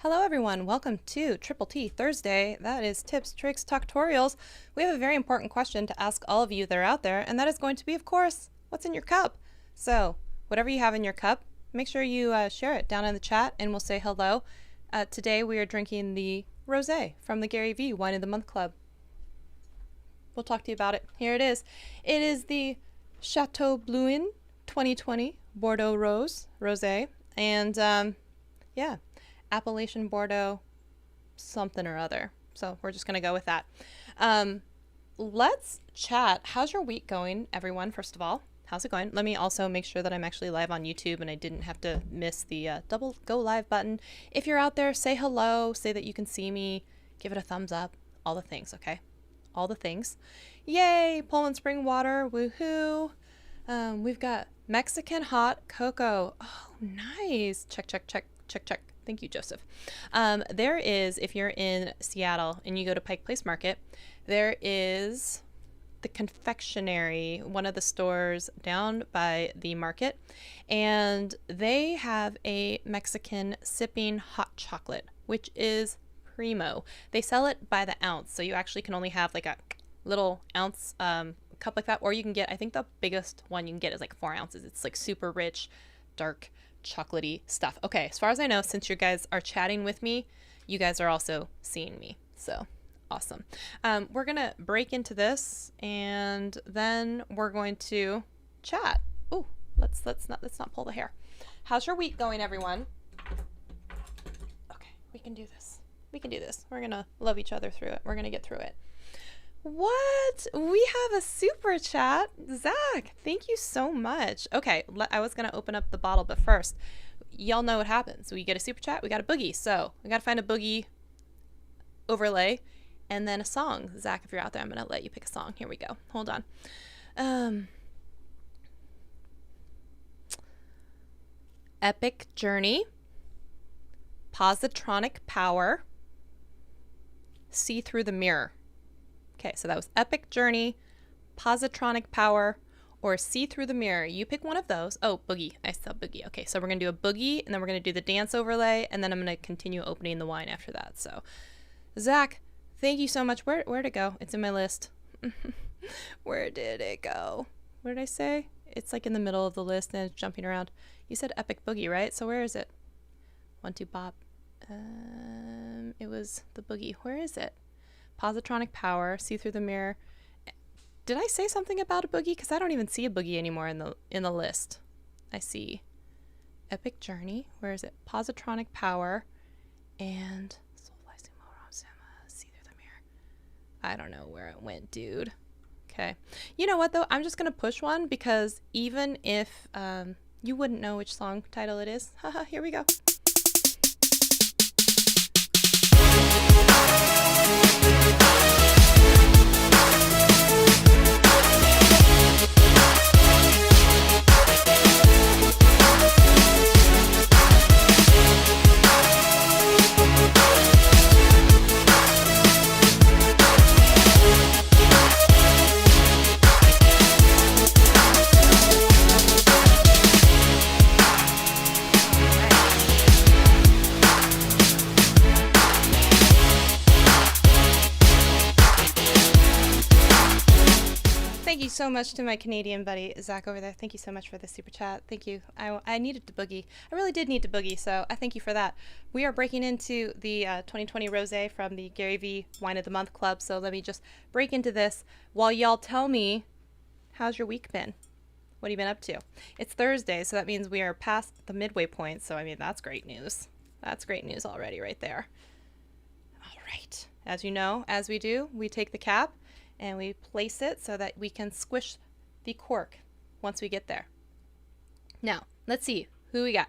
Hello everyone, welcome to TTT Thursday. That is tips, tricks, tutorials. We have a very important question to ask all of you that are out there, and that is going to be, of course, what's in your cup? So whatever you have in your cup, make sure you share it down in the chat and we'll say hello. Today we are drinking the rosé from the Gary V Wine of the Month Club. We'll talk to you about it. Here it is. It is the Chateau Blouin 2020 Bordeaux Rosé, and yeah, Appellation Bordeaux something or other. So we're just going to go with that. Let's chat. How's your week going, everyone? First of all, how's it going? Let me also make sure that I'm actually live on YouTube and I didn't have to miss the double go live button. If you're out there, say hello, say that you can see me, give it a thumbs up, all the things, okay? All the things. Yay, Poland spring water, woohoo. We've got Mexican hot cocoa. Oh, nice. Check, check, check, check, check. Thank you, Joseph. There is, if you're in Seattle and you go to Pike Place Market, there is the confectionery, one of the stores down by the market, and they have a Mexican sipping hot chocolate, which is primo. They sell it by the ounce, so you actually can only have like a little ounce cup like that, or you can get, I think the biggest one you can get is like 4 ounces. It's like super rich, dark, chocolatey stuff. Okay, as far as I know, since you guys are chatting with me, you guys are also seeing me, so awesome. We're gonna break into this and then we're going to chat. Ooh, let's not pull the hair. How's your week going, everyone? Okay, we can do this. We're gonna love each other through it. We're gonna get through it. What? We have a super chat. Zach, thank you so much. Okay, I was going to open up the bottle, but first, y'all know what happens. We get a super chat, we got a boogie. So we got to find a boogie overlay and then a song. Zach, if you're out there, I'm going to let you pick a song. Here we go. Hold on. Epic Journey, Positronic Power, See Through the Mirror. Okay, so that was Epic Journey, Positronic Power, or See Through the Mirror. You pick one of those. Oh, Boogie. I saw Boogie. Okay, so we're going to do a Boogie, and then we're going to do the dance overlay, and then I'm going to continue opening the wine after that. So, Zach, thank you so much. Where'd it go? It's in my list. Where did it go? What did I say? It's like in the middle of the list, and it's jumping around. You said Epic Boogie, right? So where is it? 1, 2, bop. It was the Boogie. Where is it? Positronic Power, See Through the Mirror. Did I say something about a boogie? Because I don't even see a boogie anymore in the list. I see Epic Journey. Where is it? Positronic Power and See Through the Mirror. I don't know where it went, dude. Okay. You know what though? I'm just gonna push one because even if you wouldn't know which song title it is. Haha, here we go. Thank you so much to my Canadian buddy, Zach, over there. Thank you so much for the super chat. Thank you. I needed to boogie. I really did need to boogie, so I thank you for that. We are breaking into the 2020 Rosé from the Gary V Wine of the Month Club, so let me just break into this while y'all tell me, how's your week been? What have you been up to? It's Thursday, so that means we are past the midway point. So, I mean, that's great news. That's great news already right there. All right. As you know, as we do, we take the cap and we place it so that we can squish the cork once we get there. Now, let's see who we got.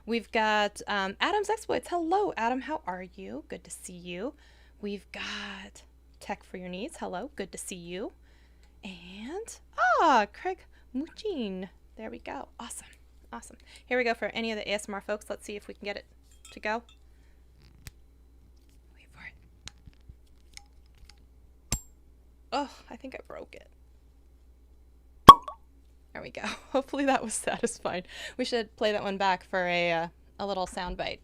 We've got Adam's Exploits. Hello, Adam. How are you? Good to see you. We've got Tech for Your Needs. Hello. Good to see you. And, Craig Muchin. There we go. Awesome. Awesome. Here we go for any of the ASMR folks. Let's see if we can get it to go. Wait for it. Oh, I think I broke it. There we go. Hopefully that was satisfying. We should play that one back for a little sound bite.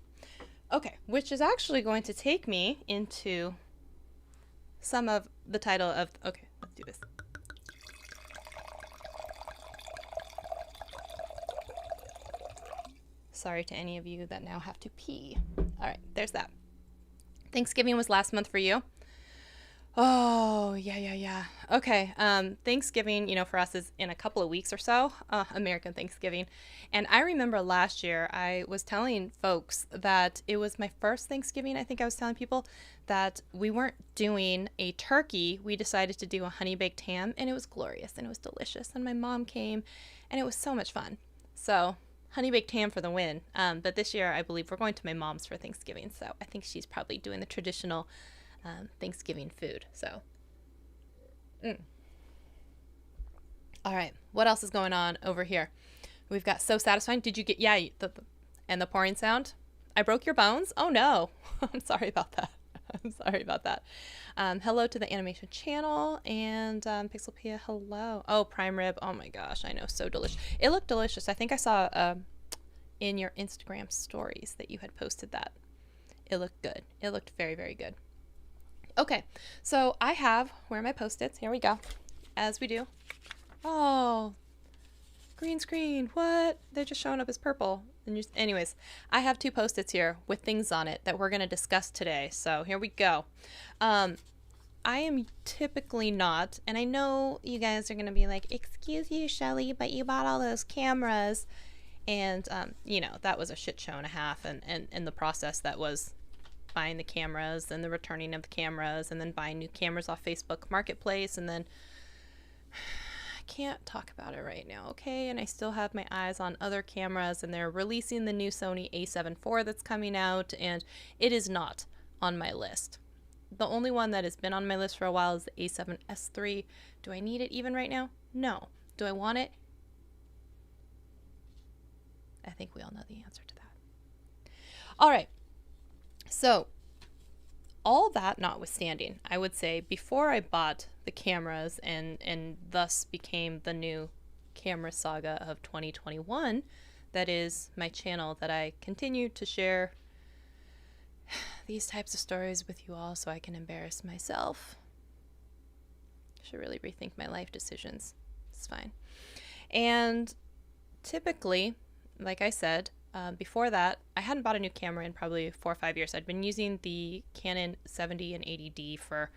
Okay, which is actually going to take me into some of the title of... Okay, let's do this. Sorry to any of you that now have to pee. All right, there's that. Thanksgiving was last month for you. Oh, yeah. Okay, Thanksgiving, for us is in a couple of weeks or so, American Thanksgiving. And I remember last year I was telling folks that it was my first Thanksgiving. I think I was telling people that we weren't doing a turkey. We decided to do a honey-baked ham, and it was glorious, and it was delicious. And my mom came, and it was so much fun. So, honey-baked ham for the win. But this year, I believe we're going to my mom's for Thanksgiving. So I think she's probably doing the traditional Thanksgiving food. So, all right. What else is going on over here? We've got So Satisfying. Did you get, and the pouring sound? I broke your bones? Oh no. I'm sorry about that. I'm sorry about that. Hello to the animation channel and Pixelpia, hello. Oh, prime rib. Oh my gosh, I know, so delicious. It looked delicious. I think I saw in your Instagram stories that you had posted that. It looked good. It looked very, very good. Okay, so I have, where are my Post-its? Here we go. As we do. Oh, green screen. What? They're just showing up as purple. Anyways, I have 2 Post-its here with things on it that we're going to discuss today. So here we go. I am typically not, and I know you guys are going to be like, excuse you, Shelly, but you bought all those cameras. And, that was a shit show and a half. And the process that was buying the cameras and the returning of the cameras and then buying new cameras off Facebook Marketplace. And then I can't talk about it right now, okay? And I still have my eyes on other cameras, and they're releasing the new Sony a7 IV that's coming out, and it is not on my list. The only one that has been on my list for a while is the a7S III. Do I need it even right now? No. Do I want it? I think we all know the answer to that. All right. So, all that notwithstanding, I would say before I bought the cameras and thus became the new camera saga of 2021, that is my channel that I continue to share these types of stories with you all so I can embarrass myself. I should really rethink my life decisions. It's fine. And typically, like I said, before that, I hadn't bought a new camera in probably 4 or 5 years. I'd been using the Canon 70 and 80D for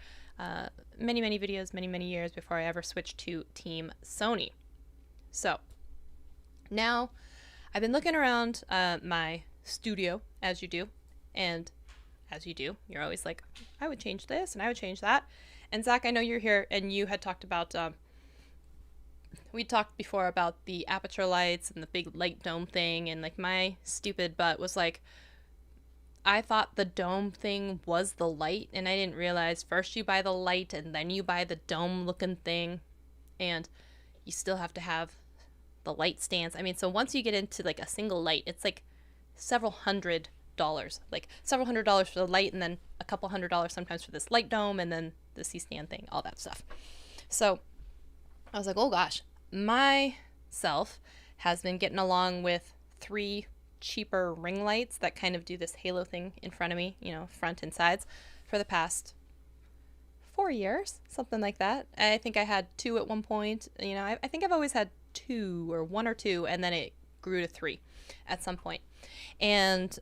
many, many videos, many, many years before I ever switched to Team Sony. So now I've been looking around my studio, as you do, and as you do, you're always like, I would change this and I would change that. And Zach, I know you're here, and you had talked about we talked before about the aperture lights and the big light dome thing, and like my stupid butt was like, I thought the dome thing was the light, and I didn't realize first you buy the light and then you buy the dome looking thing, and you still have to have the light stands. I mean, so once you get into like a single light, it's like several $100s, like several $100s for the light, and then a couple $100s sometimes for this light dome, and then the C-stand thing, all that stuff. So I was like, oh gosh, myself has been getting along with 3 cheaper ring lights that kind of do this halo thing in front of me, front and sides, for the past 4 years, something like that. I think I had 2 at one point. I think I've always had 2 or 1 or 2, and then it grew to 3 at some point. And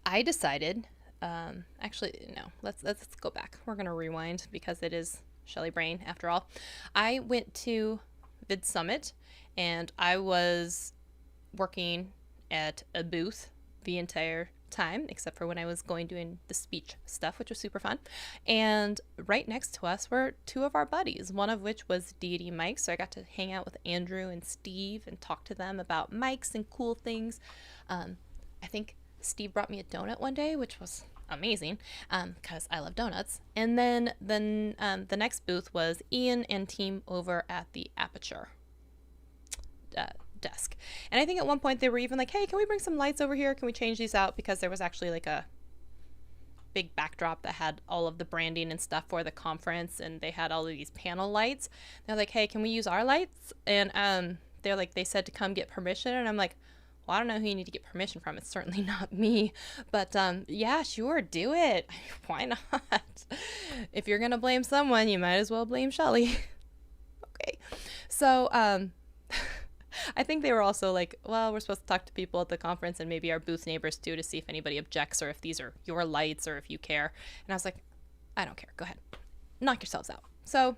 I decided, actually, no, let's go back. We're going to rewind because it is Shelly Brain after all. I went to Vid Summit, and I was working at a booth the entire time, except for when I was doing the speech stuff, which was super fun. And right next to us were two of our buddies, one of which was Deity Mike. So I got to hang out with Andrew and Steve and talk to them about mics and cool things. I think Steve brought me a donut one day, which was amazing because I love donuts. And then the next booth was Ian and team over at the Aperture desk. And I think at one point they were even like, hey, can we bring some lights over here? Can we change these out? Because there was actually like a big backdrop that had all of the branding and stuff for the conference, and they had all of these panel lights. They're like, hey, can we use our lights? And they're like, they said to come get permission. And I'm like, well, I don't know who you need to get permission from. It's certainly not me. But yeah, sure, do it. Why not? If you're gonna blame someone, you might as well blame Shelly. Okay. So I think they were also like, well, we're supposed to talk to people at the conference and maybe our booth neighbors too, to see if anybody objects or if these are your lights or if you care. And I was like, I don't care. Go ahead. Knock yourselves out. So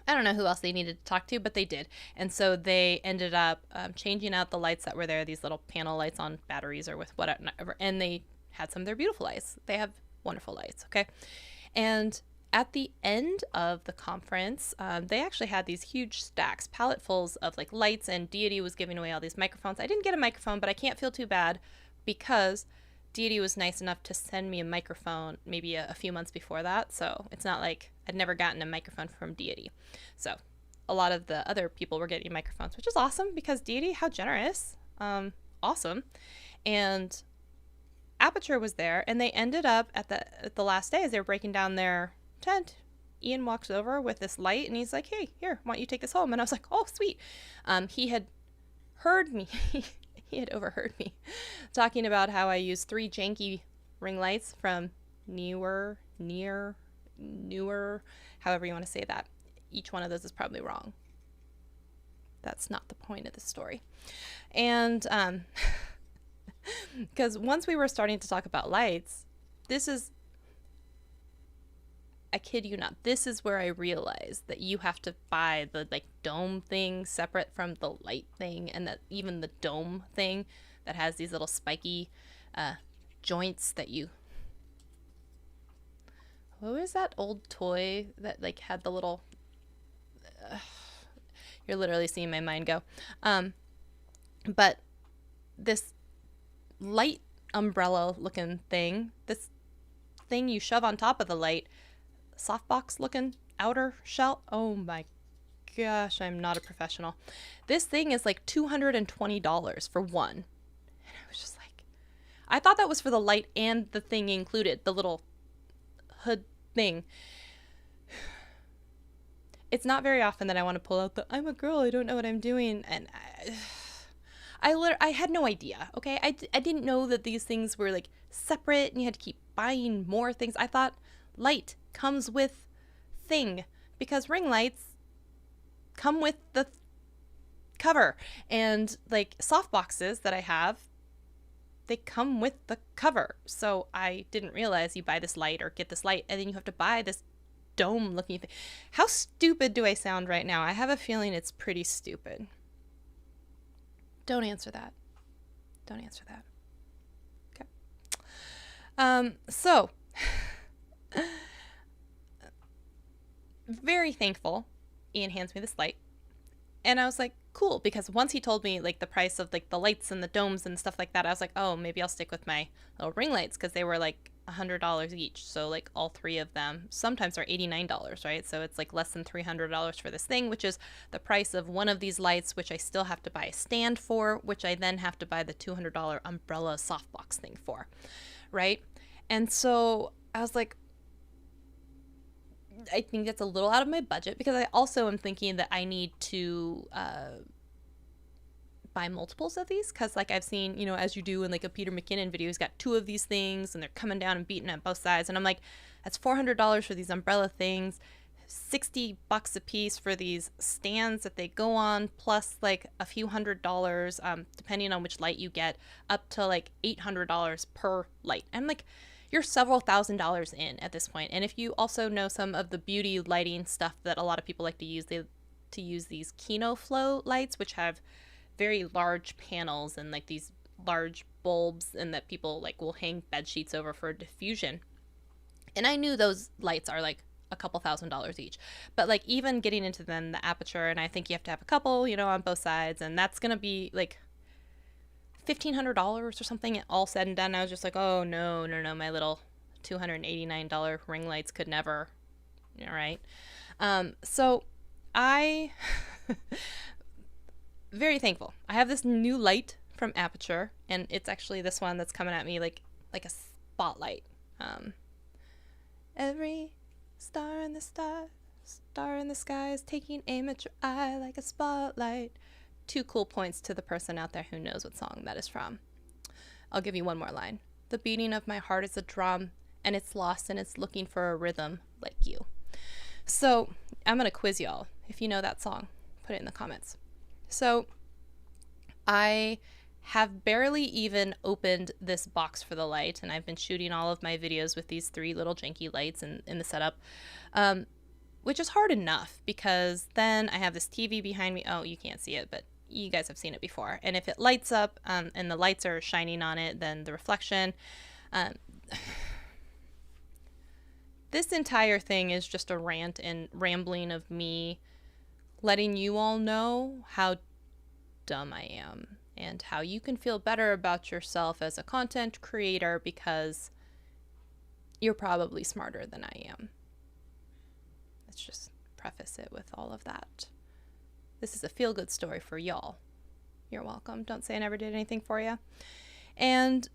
I don't know who else they needed to talk to, but they did. And so they ended up changing out the lights that were there, these little panel lights on batteries or with whatever. And they had some of their beautiful lights. They have wonderful lights. Okay. And at the end of the conference, they actually had these huge stacks, palletfuls of like lights, and Deity was giving away all these microphones. I didn't get a microphone, but I can't feel too bad because Deity was nice enough to send me a microphone maybe a few months before that. So it's not like I'd never gotten a microphone from Deity. So a lot of the other people were getting microphones, which is awesome because Deity, how generous. Awesome. And Aperture was there, and they ended up at the last day as they were breaking down their tent. Ian walks over with this light and he's like, hey, here, why don't you take this home? And I was like, oh, sweet. He had heard me. He had overheard me talking about how I use 3 janky ring lights from newer, however you want to say that. Each one of those is probably wrong. That's not the point of the story. And because once we were starting to talk about lights, I kid you not, this is where I realized that you have to buy the like dome thing separate from the light thing, and that even the dome thing that has these little spiky joints that you... What was that old toy that like had the little... You're literally seeing my mind go. But this light umbrella looking thing, this thing you shove on top of the light, softbox looking outer shell. Oh my gosh, I'm not a professional. This thing is like $220 for one. And I was just like, I thought that was for the light and the thing included, the little hood thing. It's not very often that I want to pull out the I'm a girl, I don't know what I'm doing, and I had no idea. Okay, I didn't know that these things were like separate and you had to keep buying more things. I thought light comes with thing, because ring lights come with the cover, and like soft boxes that I have, they come with the cover. So I didn't realize you buy this light or get this light and then you have to buy this dome looking thing. How stupid do I sound right now? I have a feeling it's pretty stupid. Don't answer that. Don't answer that. Okay. So very thankful Ian hands me this light, and I was like, cool, because once he told me like the price of like the lights and the domes and stuff like that, I was like, oh, maybe I'll stick with my little ring lights, because they were like $100 each. So like all 3 of them sometimes are $89, right? So it's like less than $300 for this thing, which is the price of one of these lights, which I still have to buy a stand for, which I then have to buy the $200 umbrella softbox thing for, right? And so I was like, I think that's a little out of my budget, because I also am thinking that I need to buy multiples of these, because like I've seen, you know, as you do in like a Peter McKinnon video, he's got 2 of these things and they're coming down and beating at both sides, and I'm like, that's $400 for these umbrella things, $60 a piece for these stands that they go on, plus like a few $100s, depending on which light you get, up to like $800 per light. And I'm like, you're several $1,000s in at this point. And if you also know some of the beauty lighting stuff that a lot of people like to use, they to use these Kino Flow lights, which have very large panels and like these large bulbs, and that people like will hang bed sheets over for diffusion. And I knew those lights are like a couple $1,000s each, but like even getting into then the aperture, and I think you have to have a couple, you know, on both sides, and that's gonna be like $1,500 or something all said and done. I was just like, oh no, my little $289 ring lights could never. All right. So I very thankful. I have this new light from Aperture, and it's actually this one that's coming at me like a spotlight. Every star in the sky is taking aim at your eye like a spotlight. 2 cool points to the person out there who knows what song that is from. I'll give you one more line. The beating of my heart is a drum, and it's lost and it's looking for a rhythm like you. So I'm going to quiz y'all. If you know that song, put it in the comments. So I have barely even opened this box for the light, and I've been shooting all of my videos with these 3 little janky lights in the setup, which is hard enough because then I have this TV behind me. Oh, you can't see it, but you guys have seen it before. And if it lights up and the lights are shining on it, then the reflection... This entire thing is just a rant and rambling of me letting you all know how dumb I am and how you can feel better about yourself as a content creator because you're probably smarter than I am. Let's just preface it with all of that. This is a feel-good story for y'all. You're welcome. Don't say I never did anything for you. And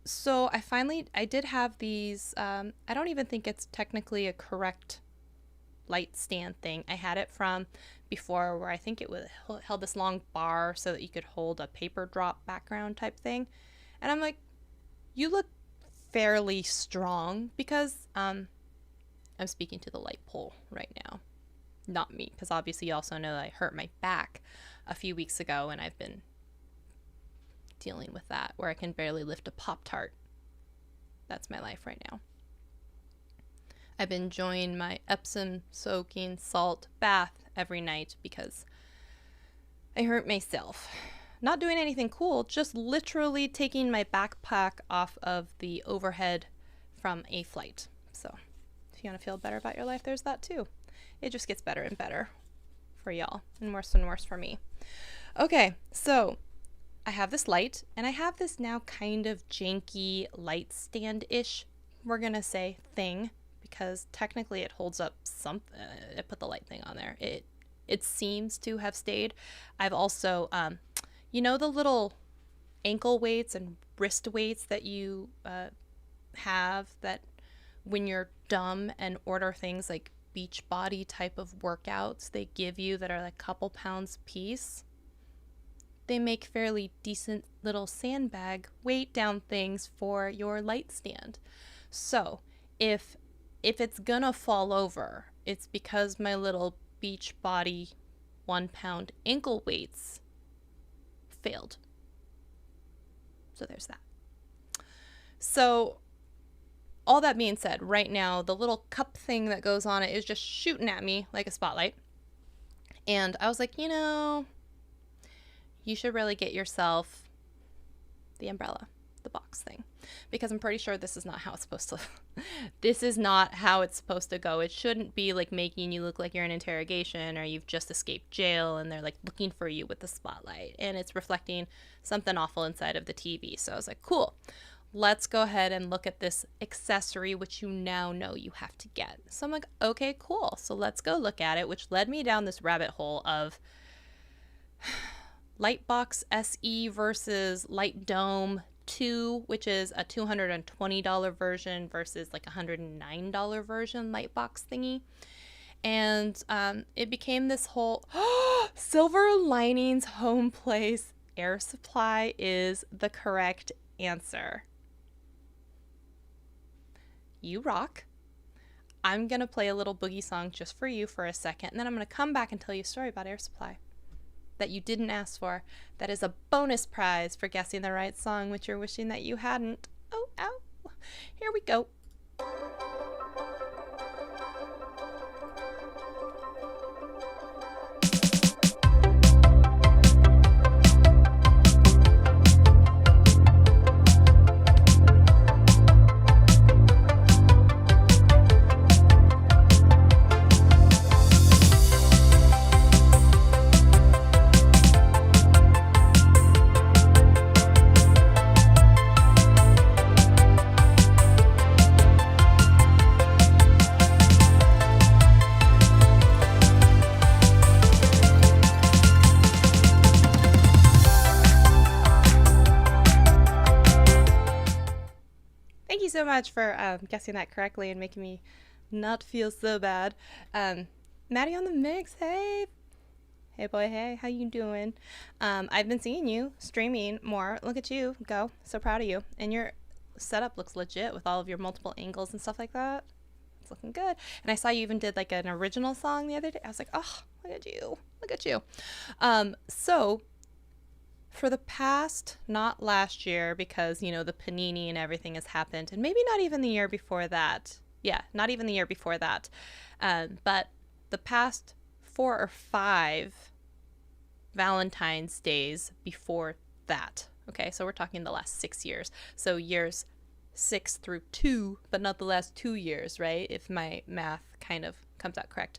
so I did have these, I don't even think it's technically a correct light stand thing. I had it from before where I think it held this long bar so that you could hold a paper drop background type thing. And I'm like, you look fairly strong because I'm speaking to the light pole right now, not me, because obviously you also know that I hurt my back a few weeks ago and I've been dealing with that where I can barely lift a Pop-Tart. That's my life right now. I've been enjoying my Epsom soaking salt bath every night because I hurt myself. Not doing anything cool, just literally taking my backpack off of the overhead from a flight. So if you want to feel better about your life, there's that too. It just gets better and better for y'all and worse for me. Okay, so I have this light, and I have this now kind of janky light stand-ish, we're going to say, thing, because technically it holds up something. I put the light thing on there. It seems to have stayed. I've also, you know the little ankle weights and wrist weights that you have that when you're dumb and order things like Beachbody type of workouts they give you that are like a couple pounds piece? They make fairly decent little sandbag weight down things for your light stand. So if it's gonna fall over, it's because my little Beachbody 1 pound ankle weights failed. So there's that. So all that being said, right now the little cup thing that goes on it is just shooting at me like a spotlight. And I was like, you know, you should really get yourself the umbrella, the box thing, because I'm pretty sure this is not how it's supposed to this is not how it's supposed to go. It shouldn't be like making you look like you're in interrogation or you've just escaped jail and they're like looking for you with the spotlight and it's reflecting something awful inside of the TV. So I was like, cool, let's go ahead and look at this accessory, which you now know you have to get. So I'm like, okay, cool. So let's go look at it, which led me down this rabbit hole of Lightbox SE versus Light Dome 2, which is a $220 version versus like a $109 version Lightbox thingy. And it became this whole Silver Linings Home Place air supply is the correct answer. You rock. I'm going to play a little boogie song just for you for a second, and then I'm going to come back and tell you a story about air supply that you didn't ask for. That is a bonus prize for guessing the right song, which you're wishing that you hadn't. Oh, ow. Here we go. so much for guessing that correctly and making me not feel so bad. Maddie on the mix, hey. Hey boy, hey, how you doing? I've been seeing you streaming more. Look at you, go. So proud of you. And your setup looks legit with all of your multiple angles and stuff like that. It's looking good. And I saw you even did like an original song the other day. I was like, oh, look at you. Look at you. So for the past, not last year, because, you know, the panini and everything has happened, and maybe not even the year before that. Yeah, not even the year before that. But the past 4 or 5 Valentine's days before that. Okay, so we're talking the last 6 years. So years 6 through 2, but not the last 2 years, right? If my math kind of comes out correct.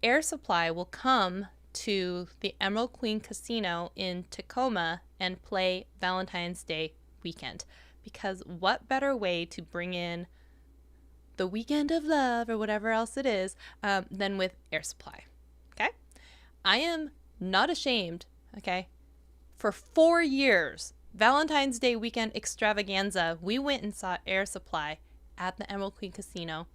Air Supply will come to the Emerald Queen Casino in Tacoma and play Valentine's Day weekend. Because what better way to bring in the weekend of love or whatever else it is than with Air Supply. Okay? I am not ashamed, okay? For 4 years, Valentine's Day weekend extravaganza, we went and saw Air Supply at the Emerald Queen Casino.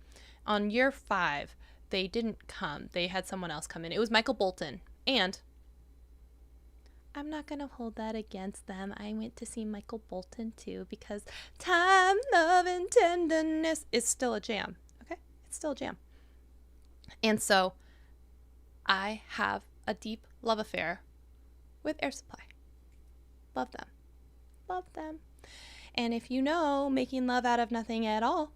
On year 5, they didn't come. They had someone else come in. It was Michael Bolton. And I'm not going to hold that against them. I went to see Michael Bolton too because time, love, and tenderness is still a jam. Okay? It's still a jam. And so I have a deep love affair with Air Supply. Love them. Love them. And if you know making love out of nothing at all,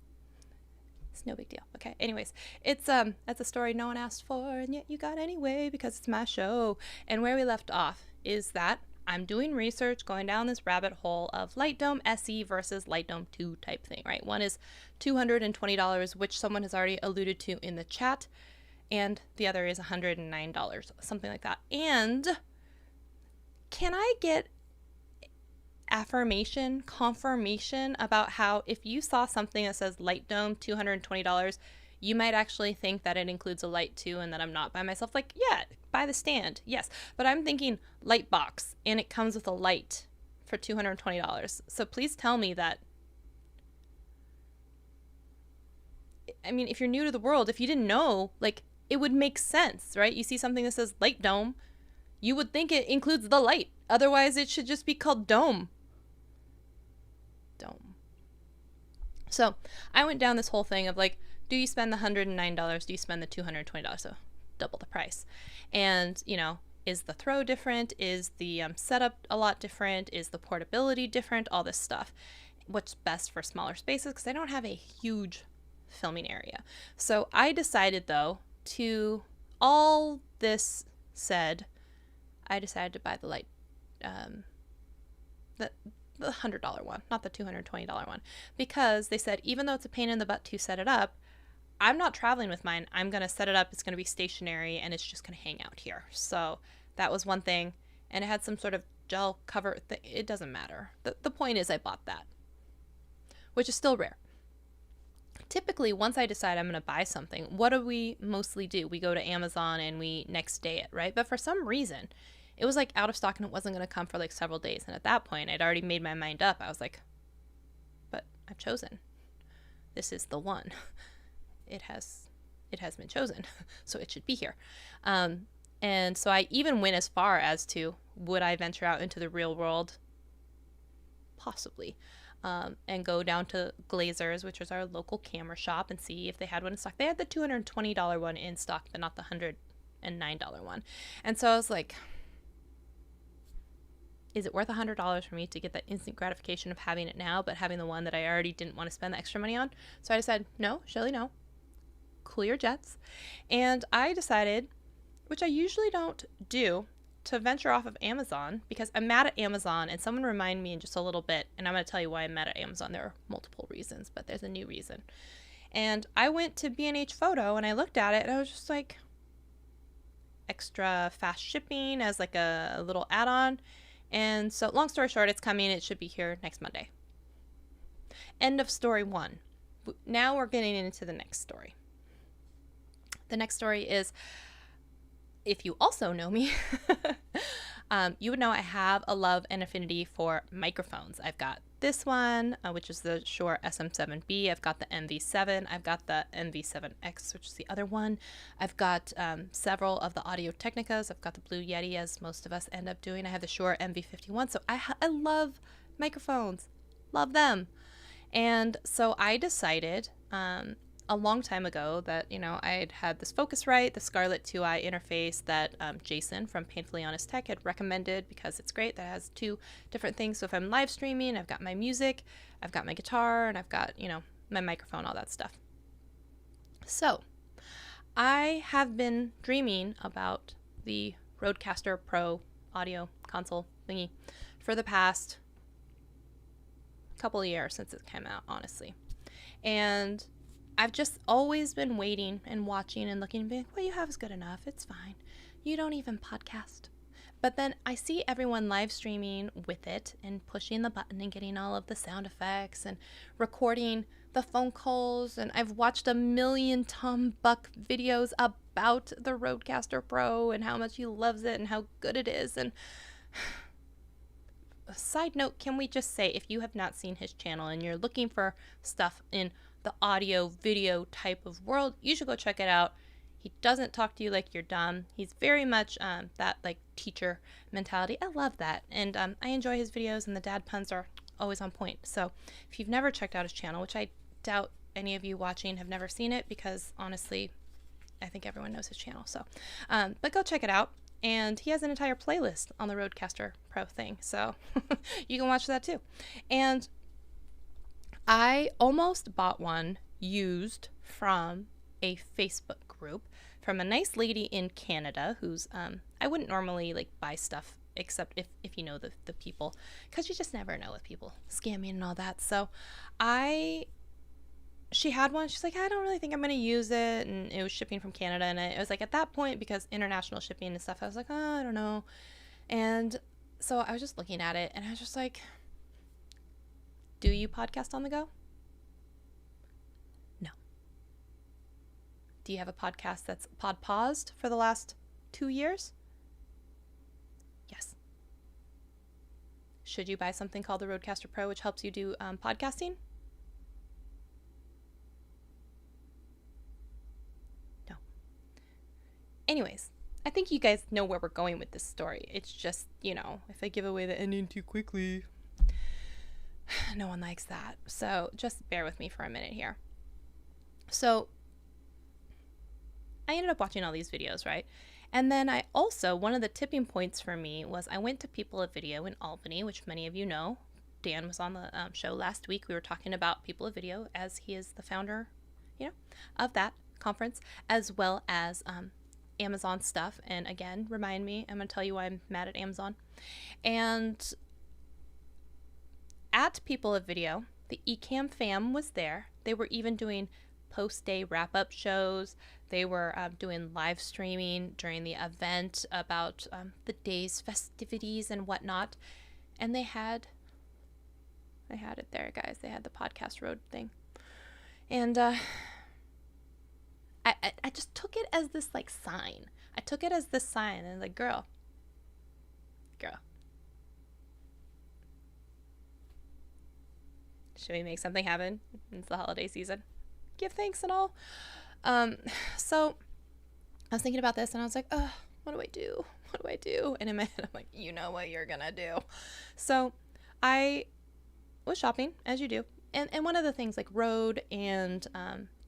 it's no big deal. Okay. Anyways, that's a story no one asked for, and yet you got anyway because it's my show. And where we left off is that I'm doing research, going down this rabbit hole of Light Dome SE versus Light Dome 2 type thing, right? One is $220, which someone has already alluded to in the chat, and the other is $109, something like that. And can I get affirmation, confirmation about how if you saw something that says Light Dome $220, you might actually think that it includes a light too and that I'm not by myself? Like, yeah, buy the stand, yes. But I'm thinking light box and it comes with a light for $220. So please tell me that. I mean, if you're new to the world, if you didn't know, like, it would make sense, right? You see something that says Light Dome, you would think it includes the light. Otherwise, it should just be called Dome. Dome. So I went down this whole thing of like, do you spend the $109? Do you spend the $220? So double the price. And, you know, is the throw different? Is the setup a lot different? Is the portability different? All this stuff. What's best for smaller spaces? Because I don't have a huge filming area. So I decided, though, to all this said, I decided to buy the light, the $100 one, not the $220 one, because they said even though it's a pain in the butt to set it up, I'm not traveling with mine. I'm going to set it up. It's going to be stationary and it's just going to hang out here. So that was one thing. And it had some sort of gel cover. It doesn't matter. The point is I bought that, which is still rare. Typically, once I decide I'm going to buy something, what do we mostly do? We go to Amazon and we next day it, right? But for some reason, it was like out of stock and it wasn't going to come for like several days. And at that point, I'd already made my mind up. I was like, but I've chosen. This is the one. It has been chosen, so it should be here. And so I even went as far as to, would I venture out into the real world? Possibly. And go down to Glazer's, which is our local camera shop, and see if they had one in stock. They had the $220 one in stock, but not the $109 one. And so I was like, is it worth $100 for me to get that instant gratification of having it now, but having the one that I already didn't want to spend the extra money on? So I decided, no, Shelly, no. Cool your jets. And I decided, which I usually don't do, to venture off of Amazon, because I'm mad at Amazon, and someone remind me in just a little bit, and I'm going to tell you why I'm mad at Amazon. There are multiple reasons, but there's a new reason. And I went to B&H Photo and I looked at it and I was just like, extra fast shipping as like a little add-on. And so long story short, it's coming. It should be here next Monday. End of story 1. Now we're getting into the next story. The next story is, if you also know me, You would know I have a love and affinity for microphones. I've got this one, which is the Shure SM7B. I've got the MV7. I've got the MV7X, which is the other one. I've got several of the Audio Technicas. I've got the Blue Yeti, as most of us end up doing. I have the Shure MV51. So I love microphones. Love them. And so I decided a long time ago that, I'd had this Focusrite, the Scarlett 2i interface that Jason from Painfully Honest Tech had recommended because it's great. That has two different things. So if I'm live streaming, I've got my music, I've got my guitar, and I've got, my microphone, all that stuff. So I have been dreaming about the Rodecaster Pro audio console thingy for the past couple of years since it came out, honestly. And I've just always been waiting and watching and looking and being like, what you have is good enough. It's fine. You don't even podcast. But then I see everyone live streaming with it and pushing the button and getting all of the sound effects and recording the phone calls. And I've watched a million Tom Buck videos about the Rodecaster Pro and how much he loves it and how good it is. And a side note, can we just say, if you have not seen his channel and you're looking for stuff in the audio video type of world, you should go check it out. He doesn't talk to you like you're dumb. He's very much that like teacher mentality. I love that, and I enjoy his videos, and the dad puns are always on point. So if you've never checked out his channel, which I doubt any of you watching have never seen it, because honestly I think everyone knows his channel, so but go check it out. And he has an entire playlist on the Rodecaster Pro thing, so you can watch that too. And I almost bought one used from a Facebook group from a nice lady in Canada who's, I wouldn't normally like buy stuff except if you know the people, because you just never know with people scamming and all that. So she had one. She's like, I don't really think I'm going to use it. And it was shipping from Canada. And it was like at that point, because international shipping and stuff, I was like, oh, I don't know. And so I was just looking at it and I was just like, do you podcast on the go? No. Do you have a podcast that's paused for the last 2 years? Yes. Should you buy something called the Rodecaster Pro, which helps you do podcasting? No. Anyways, I think you guys know where we're going with this story. It's just, if I give away the ending too quickly, no one likes that. So just bear with me for a minute here. So I ended up watching all these videos, right? And then I also, one of the tipping points for me was I went to People of Video in Albany, which many of you know. Dan was on the show last week. We were talking about People of Video, as he is the founder, of that conference, as well as Amazon stuff. And again, remind me, I'm going to tell you why I'm mad at Amazon. And at People of Video, the Ecamm fam was there. They were even doing post-day wrap-up shows. They were doing live streaming during the event about the day's festivities and whatnot. And they had it there, guys. They had the Podcast Road thing. And I just took it as this like sign. I took it as this sign, and like, girl. Should we make something happen? It's the holiday season. Give thanks and all. So I was thinking about this and I was like, what do I do? What do I do? And in my head, I'm like, you know what you're gonna do. So I was shopping, as you do. And one of the things like Rode and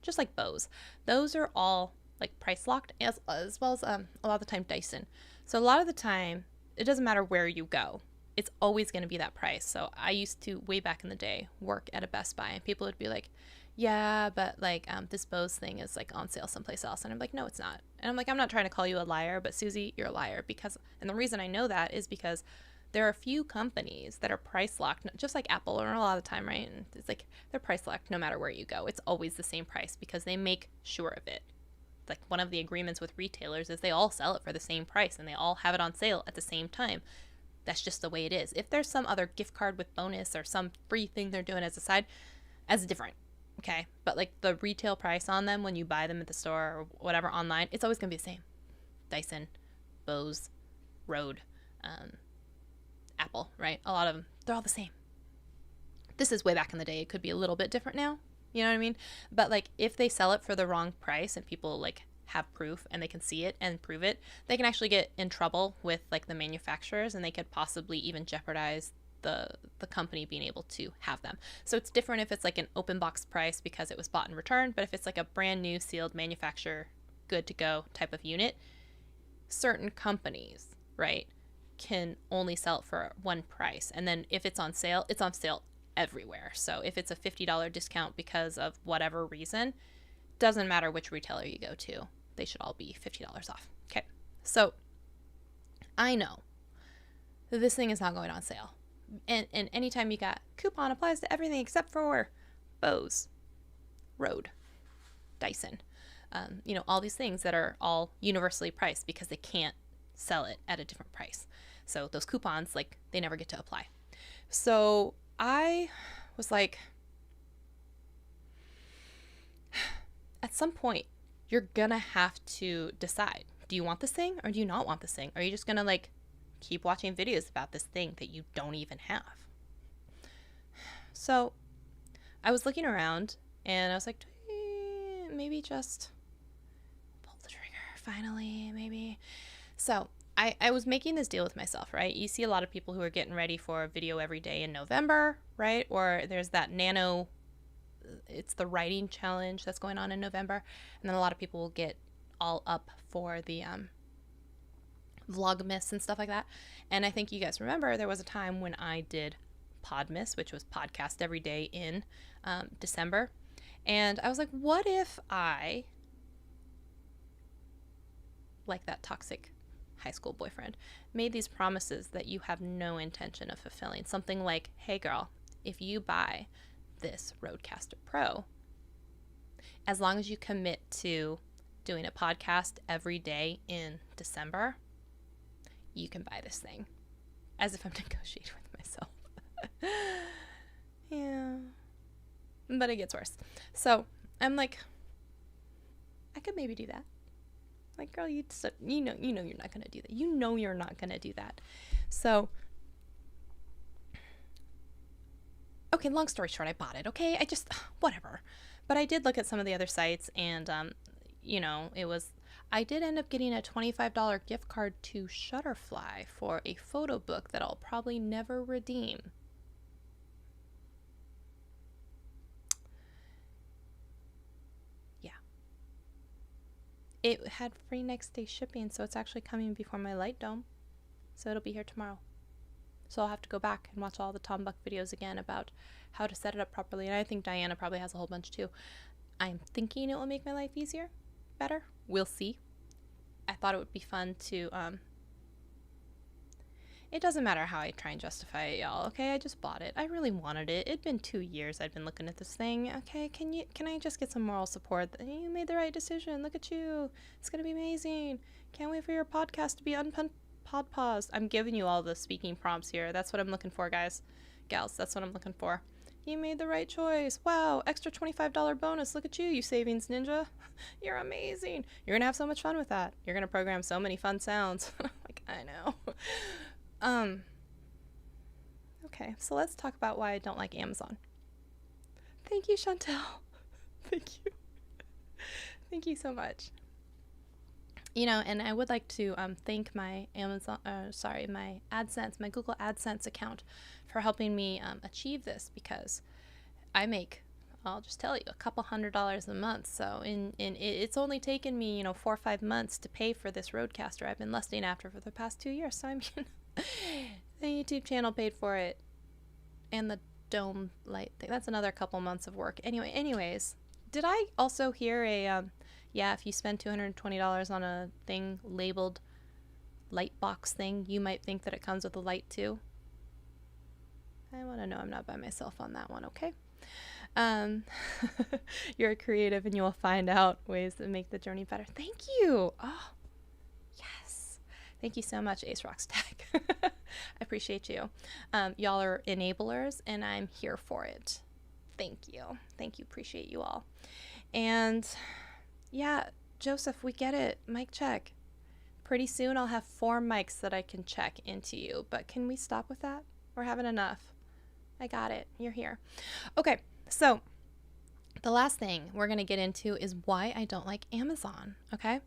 just like Bose, those are all like price locked, as well as a lot of the time Dyson. So a lot of the time, it doesn't matter where you go. It's always going to be that price. So I used to, way back in the day, work at a Best Buy, and people would be like, yeah, but like this Bose thing is like on sale someplace else. And I'm like, no, it's not. And I'm like, I'm not trying to call you a liar, but Susie, you're a liar. And the reason I know that is because there are a few companies that are price locked, just like Apple, or a lot of the time, right? And it's like they're price locked no matter where you go. It's always the same price because they make sure of it. Like one of the agreements with retailers is they all sell it for the same price and they all have it on sale at the same time. That's just the way it is. If there's some other gift card with bonus or some free thing they're doing as a side, that's different. Okay. But like the retail price on them when you buy them at the store or whatever online, it's always going to be the same. Dyson, Bose, Rode, Apple, right? A lot of them, they're all the same. This is way back in the day. It could be a little bit different now. You know what I mean? But like if they sell it for the wrong price and people like have proof and they can see it and prove it, they can actually get in trouble with like the manufacturers, and they could possibly even jeopardize the company being able to have them. So it's different if it's like an open box price because it was bought and returned, but if it's like a brand new sealed manufacturer, good to go type of unit, certain companies, right, can only sell it for one price. And then if it's on sale everywhere. So if it's a $50 discount because of whatever reason, doesn't matter which retailer you go to, they should all be $50 off. Okay. So I know that this thing is not going on sale. And anytime you got coupon applies to everything except for Bose, Rode, Dyson, all these things that are all universally priced because they can't sell it at a different price. So those coupons, like, they never get to apply. So I was like, at some point, you're gonna have to decide, do you want this thing or do you not want this thing? Are you just gonna like keep watching videos about this thing that you don't even have? So I was looking around and I was like, maybe just pull the trigger finally, maybe. So I was making this deal with myself, right? You see a lot of people who are getting ready for a video every day in November, right? Or there's that it's the writing challenge that's going on in November. And then a lot of people will get all up for the Vlogmas and stuff like that. And I think you guys remember there was a time when I did Podmas, which was podcast every day in December. And I was like, what if I, like that toxic high school boyfriend, made these promises that you have no intention of fulfilling? Something like, hey girl, if you buy this Rodecaster Pro, as long as you commit to doing a podcast every day in December, you can buy this thing. As if I'm negotiating with myself. Yeah. But it gets worse. So I'm like, I could maybe do that. Like, girl, you know you're not gonna do that. You know you're not gonna do that. So, okay, long story short, I bought it. Okay, I just whatever. But I did look at some of the other sites, and I did end up getting a $25 gift card to Shutterfly for a photo book that I'll probably never redeem. Yeah. It had free next day shipping, so it's actually coming before my light dome. So it'll be here tomorrow. So I'll have to go back and watch all the Tom Buck videos again about how to set it up properly. And I think Diana probably has a whole bunch too. I'm thinking it will make my life easier, better. We'll see. I thought it would be fun to, it doesn't matter how I try and justify it, y'all, okay? I just bought it. I really wanted it. It'd been 2 years I'd been looking at this thing. Okay, can I just get some moral support? You made the right decision. Look at you. It's gonna be amazing. Can't wait for your podcast to be paused. I'm giving you all the speaking prompts here. That's what I'm looking for, guys. Gals, that's what I'm looking for. You made the right choice. Wow, extra $25 bonus. Look at you, you savings ninja. You're amazing. You're gonna have so much fun with that. You're gonna program so many fun sounds. Like, I know. Okay, so let's talk about why I don't like Amazon. Thank you, Chantel. Thank you. Thank you so much. And I would like to thank my my AdSense, my Google AdSense account for helping me achieve this, because I make, I'll just tell you, a couple $100s a month. So it's only taken me, 4 or 5 months to pay for this Rodecaster I've been lusting after for the past 2 years. So I mean, the YouTube channel paid for it, and the dome light thing. That's another couple months of work. Anyways, did I also hear if you spend $220 on a thing labeled light box thing, you might think that it comes with a light too? I want to know I'm not by myself on that one, okay? You're a creative and you will find out ways that make the journey better. Thank you. Oh, yes. Thank you so much, Ace Rocks Tech. I appreciate you. Y'all are enablers and I'm here for it. Thank you. Thank you. Appreciate you all. And yeah, Joseph, we get it. Mic check. pretty soon I'll have 4 mics that I can check into you. But can we stop with that? We're having enough. I got it. You're here. Okay, so the last thing we're going to get into is why I don't like Amazon, okay?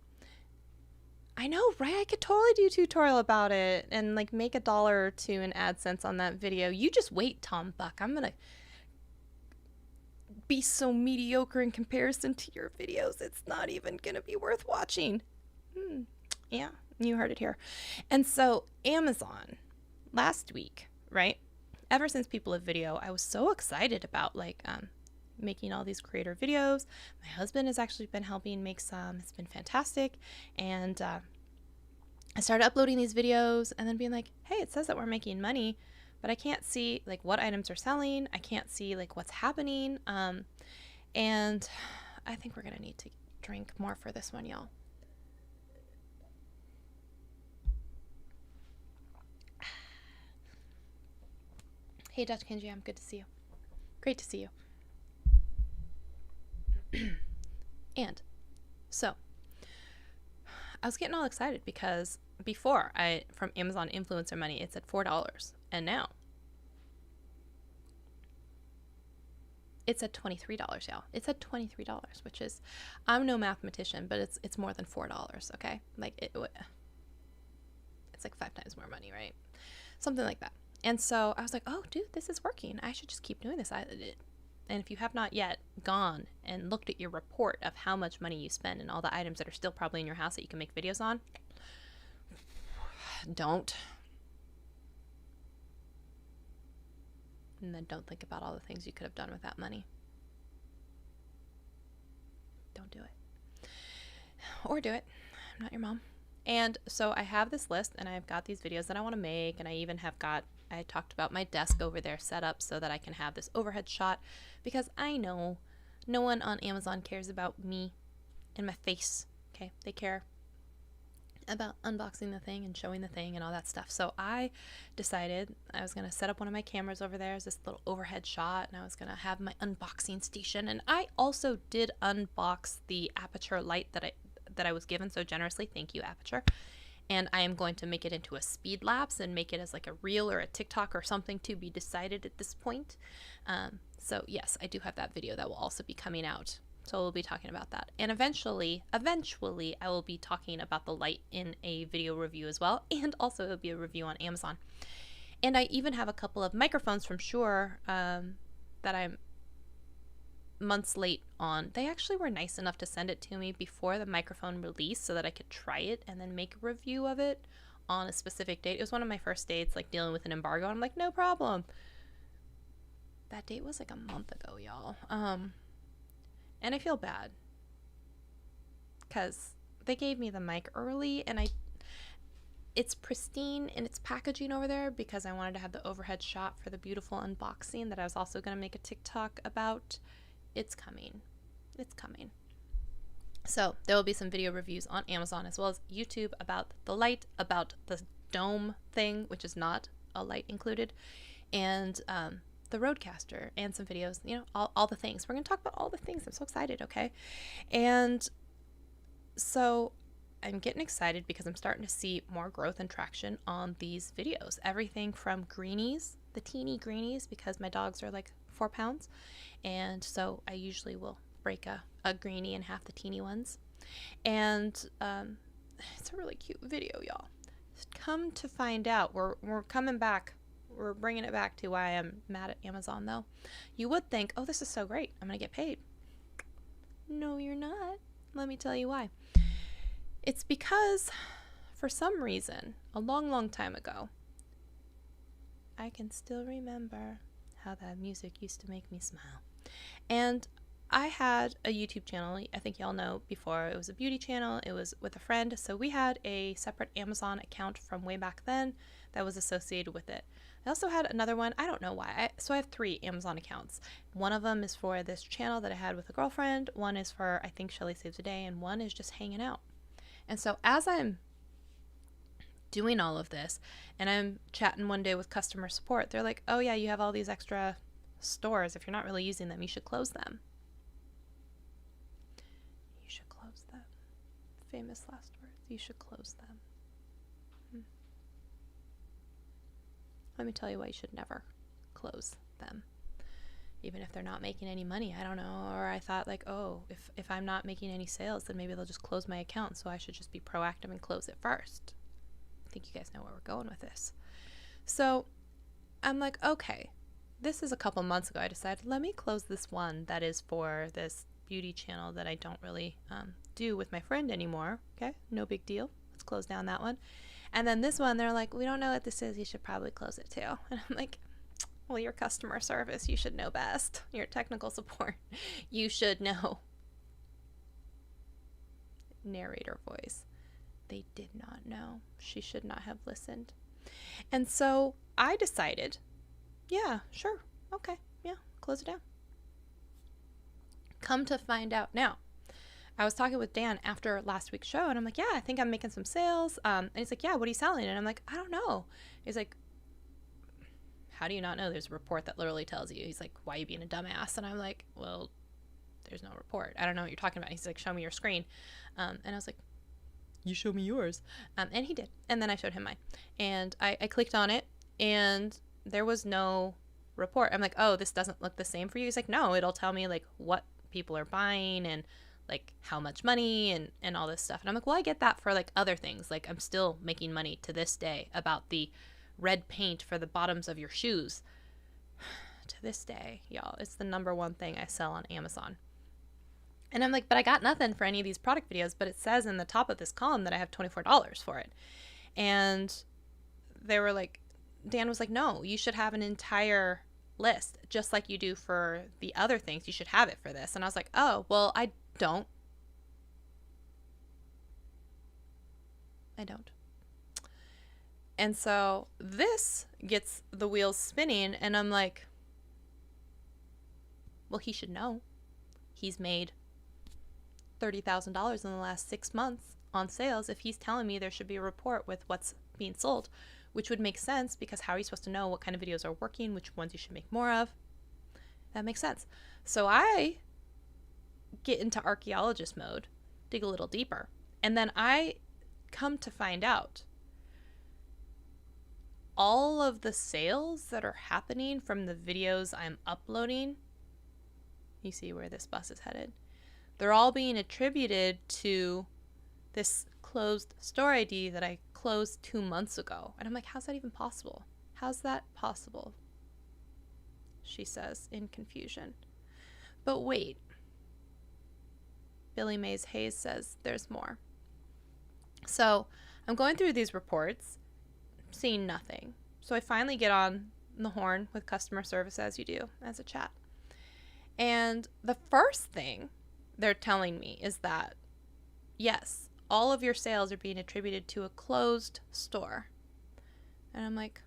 I know, right? I could totally do a tutorial about it and like make $1 or 2 in AdSense on that video. You just wait, Tom Buck. I'm going to be so mediocre in comparison to your videos. It's not even going to be worth watching. Yeah, you heard it here. And so Amazon last week, right? Ever since People of Video, I was so excited about like making all these creator videos. My husband has actually been helping make some. It's been fantastic. And I started uploading these videos and then being like, hey, it says that we're making money, but I can't see like what items are selling. I can't see like what's happening. And I think we're going to need to drink more for this one, y'all. Hey, Dutch Kenji, I'm good to see you. Great to see you. And so I was getting all excited because before from Amazon influencer money, it's at $4. And now it's at $23, y'all. It's at $23, which is, I'm no mathematician, but it's more than $4, okay? Like it's like 5 times more money, right? Something like that. And so I was like, oh, dude, this is working. I should just keep doing this. And if you have not yet gone and looked at your report of how much money you spend and all the items that are still probably in your house that you can make videos on, don't. And then don't think about all the things you could have done with that money. Don't do it. Or do it. I'm not your mom. And so I have this list and I've got these videos that I want to make, and I even have got, I talked about my desk over there set up so that I can have this overhead shot, because I know no one on Amazon cares about me and my face, okay? They care about unboxing the thing and showing the thing and all that stuff. So I decided I was going to set up one of my cameras over there as this little overhead shot, and I was going to have my unboxing station. And I also did unbox the Aperture light that I was given so generously. Thank you, Aperture. And I am going to make it into a speed lapse and make it as like a reel or a TikTok or something to be decided at this point. So yes, I do have that video that will also be coming out. So we'll be talking about that. And eventually, I will be talking about the light in a video review as well. And also it'll be a review on Amazon. And I even have a couple of microphones from Shure that I'm months late on. They actually were nice enough to send it to me before the microphone release so that I could try it and then make a review of it on a specific date. It was one of my first dates, like dealing with an embargo. I'm like, no problem. That date was like a month ago, y'all. And I feel bad because they gave me the mic early, and it's pristine in its packaging over there because I wanted to have the overhead shot for the beautiful unboxing that I was also going to make a TikTok about. It's coming. It's coming. So there will be some video reviews on Amazon as well as YouTube about the light, about the dome thing, which is not a light included, and the Rodecaster, and some videos, you know, all the things. We're going to talk about all the things. I'm so excited, okay? And so I'm getting excited because I'm starting to see more growth and traction on these videos. Everything from greenies, the teeny greenies, because my dogs are like 4 pounds. And so I usually will break a greenie in half the teeny ones. And it's a really cute video, y'all. Come to find out, we're coming back. We're bringing it back to why I'm mad at Amazon, though. You would think, oh, this is so great. I'm going to get paid. No, you're not. Let me tell you why. It's because, for some reason, a long, long time ago, I can still remember how that music used to make me smile. And I had a YouTube channel. I think y'all know before. It was a beauty channel. It was with a friend. So we had a separate Amazon account from way back then that was associated with it. I also had another one. I don't know why. So I have 3 Amazon accounts. One of them is for this channel that I had with a girlfriend. One is for, I think, Shelly Saves a Day. And one is just hanging out. And so as I'm doing all of this and I'm chatting one day with customer support, they're like, oh yeah, you have all these extra stores. If you're not really using them, you should close them. You should close them. Famous last words. You should close them. let me tell you why you should never close them. Even if they're not making any money, I don't know. Or I thought like, oh, if I'm not making any sales, then maybe they'll just close my account. So I should just be proactive and close it first. I think you guys know where we're going with this. So I'm like, okay, this is a couple months ago. I decided, let me close this one that is for this beauty channel that I don't really do with my friend anymore. Okay, no big deal. Let's close down that one. And then this one, they're like, we don't know what this is. You should probably close it too. And I'm like, well, your customer service, you should know best. Your technical support, you should know. Narrator voice. They did not know. She should not have listened. And so I decided, yeah, sure. Okay. Yeah. Close it down. Come to find out now. I was talking with Dan after last week's show and I'm like, yeah, I think I'm making some sales. And he's like, yeah, what are you selling? And I'm like, I don't know. He's like, how do you not know? There's a report that literally tells you. He's like, why are you being a dumbass? And I'm like, well, there's no report. I don't know what you're talking about. He's like, show me your screen. And I was like, you show me yours. And he did. And then I showed him mine. And I clicked on it and there was no report. I'm like, oh, this doesn't look the same for you? He's like, no, it'll tell me like what people are buying and like how much money and all this stuff. And I'm like, well, I get that for like other things. Like I'm still making money to this day about the red paint for the bottoms of your shoes. To this day, y'all, it's the #1 thing I sell on Amazon. And I'm like, but I got nothing for any of these product videos, but it says in the top of this column that I have $24 for it. And they were like, Dan was like, no, you should have an entire list, just like you do for the other things. You should have it for this. And I was like, oh, well, I don't. And so this gets the wheels spinning and I'm like, well, he should know. He's made $30,000 in the last 6 months on sales. If he's telling me there should be a report with what's being sold, which would make sense because how are you supposed to know what kind of videos are working, which ones you should make more of? That makes sense. So I get into archaeologist mode, dig a little deeper, and then I come to find out all of the sales that are happening from the videos I'm uploading, you see where this bus is headed, they're all being attributed to this closed store ID that I closed 2 months ago. And I'm like, how's that even possible? How's that possible? She says in confusion. But wait. Billy Mays Hayes says there's more. So I'm going through these reports, seeing nothing. So I finally get on the horn with customer service, as you do, as a chat. And the first thing they're telling me is that, yes, all of your sales are being attributed to a closed store. And I'm like,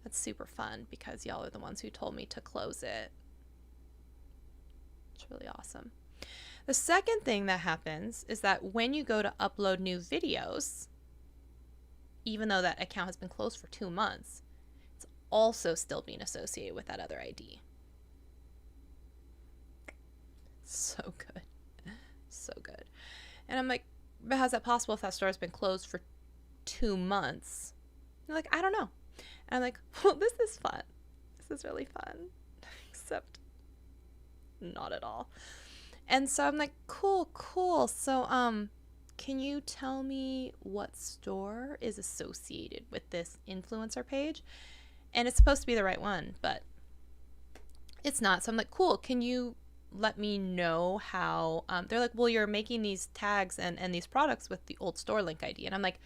that's super fun because y'all are the ones who told me to close it. It's really awesome. The second thing that happens is that when you go to upload new videos, even though that account has been closed for 2 months, it's also still being associated with that other ID. So good. So good. And I'm like, but how's that possible if that store has been closed for 2 months? They're like, I don't know. And I'm like, well, this is fun. This is really fun. Except not at all. And so I'm like, cool. So, can you tell me what store is associated with this influencer page? And it's supposed to be the right one, but it's not. So I'm like, cool. Can you let me know how? They're like, well, you're making these tags and these products with the old store link ID. And I'm like,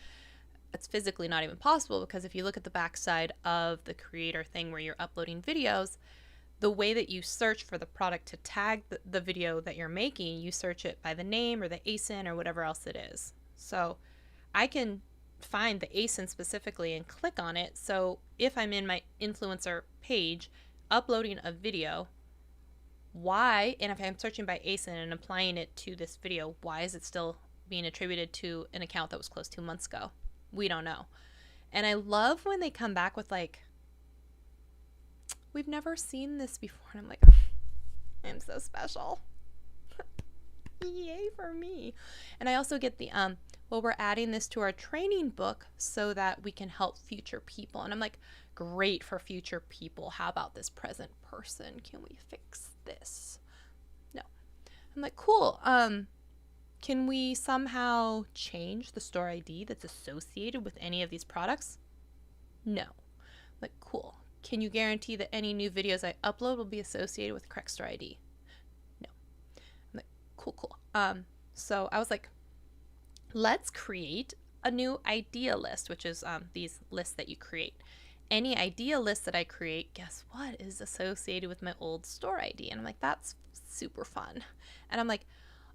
it's physically not even possible because if you look at the backside of the creator thing where you're uploading videos, the way that you search for the product to tag the video that you're making, you search it by the name or the ASIN or whatever else it is. So I can find the ASIN specifically and click on it. So if I'm in my influencer page uploading a video, why, and if I'm searching by ASIN and applying it to this video, why is it still being attributed to an account that was closed 2 months ago? We don't know. And I love when they come back with like, we've never seen this before. And I'm like, I'm so special. Yay for me. And I also get the, well, we're adding this to our training book so that we can help future people. And I'm like, great for future people. How about this present person? Can we fix this? No. I'm like, cool. Can we somehow change the store ID that's associated with any of these products? No. I'm like, cool. Can you guarantee that any new videos I upload will be associated with the correct store ID? No. I'm like, cool. So I was like, let's create a new idea list, which is these lists that you create. Any idea list that I create, guess what, is associated with my old store ID. And I'm like, that's super fun. And I'm like,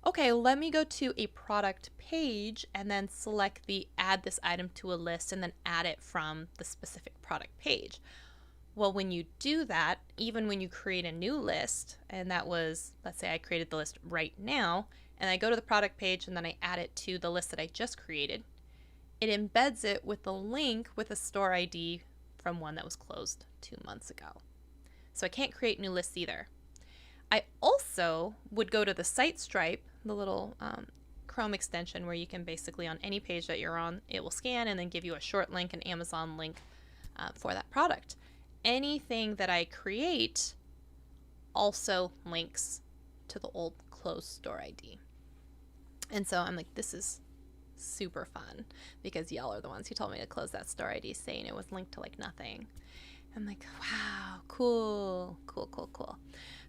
okay, let me go to a product page and then select the add this item to a list and then add it from the specific product page. Well, when you do that, even when you create a new list, and that was, let's say I created the list right now, and I go to the product page and then I add it to the list that I just created, it embeds it with the link with a store ID from one that was closed 2 months ago. So I can't create new lists either. I also would go to the site stripe, the little Chrome extension where you can basically on any page that you're on, it will scan and then give you a short link, an Amazon link for that product. Anything that I create also links to the old closed store ID. And so I'm like, this is super fun because y'all are the ones who told me to close that store ID saying it was linked to like nothing. I'm like, wow, cool.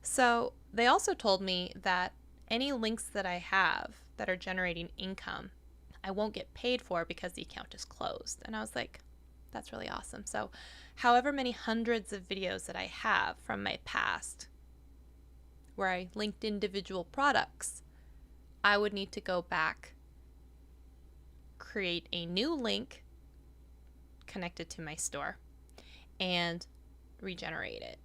So they also told me that any links that I have that are generating income, I won't get paid for because the account is closed. And I was like, that's really awesome. So however many hundreds of videos that I have from my past where I linked individual products, I would need to go back, create a new link connected to my store, and regenerate it.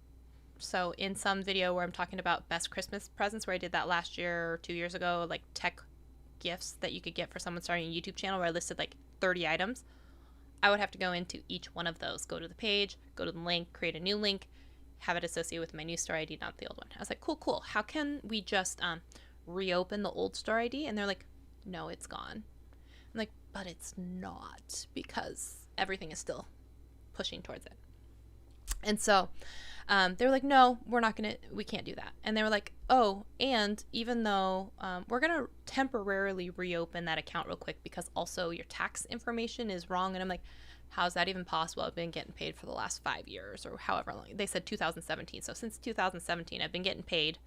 So in some video where I'm talking about best Christmas presents, where I did that last year or 2 years ago, like tech gifts that you could get for someone starting a YouTube channel, where I listed like 30 items, I would have to go into each one of those, go to the page, go to the link, create a new link, have it associated with my new store ID, not the old one. I was like, cool. How can we just reopen the old store ID? And they're like, no, it's gone. I'm like, but it's not, because everything is still pushing towards it. And so they were like, no, we can't do that. And they were like, oh, and even though we're going to temporarily reopen that account real quick because also your tax information is wrong. And I'm like, how's that even possible? I've been getting paid for the last 5 years or however long. They said 2017. So since 2017, I've been getting paid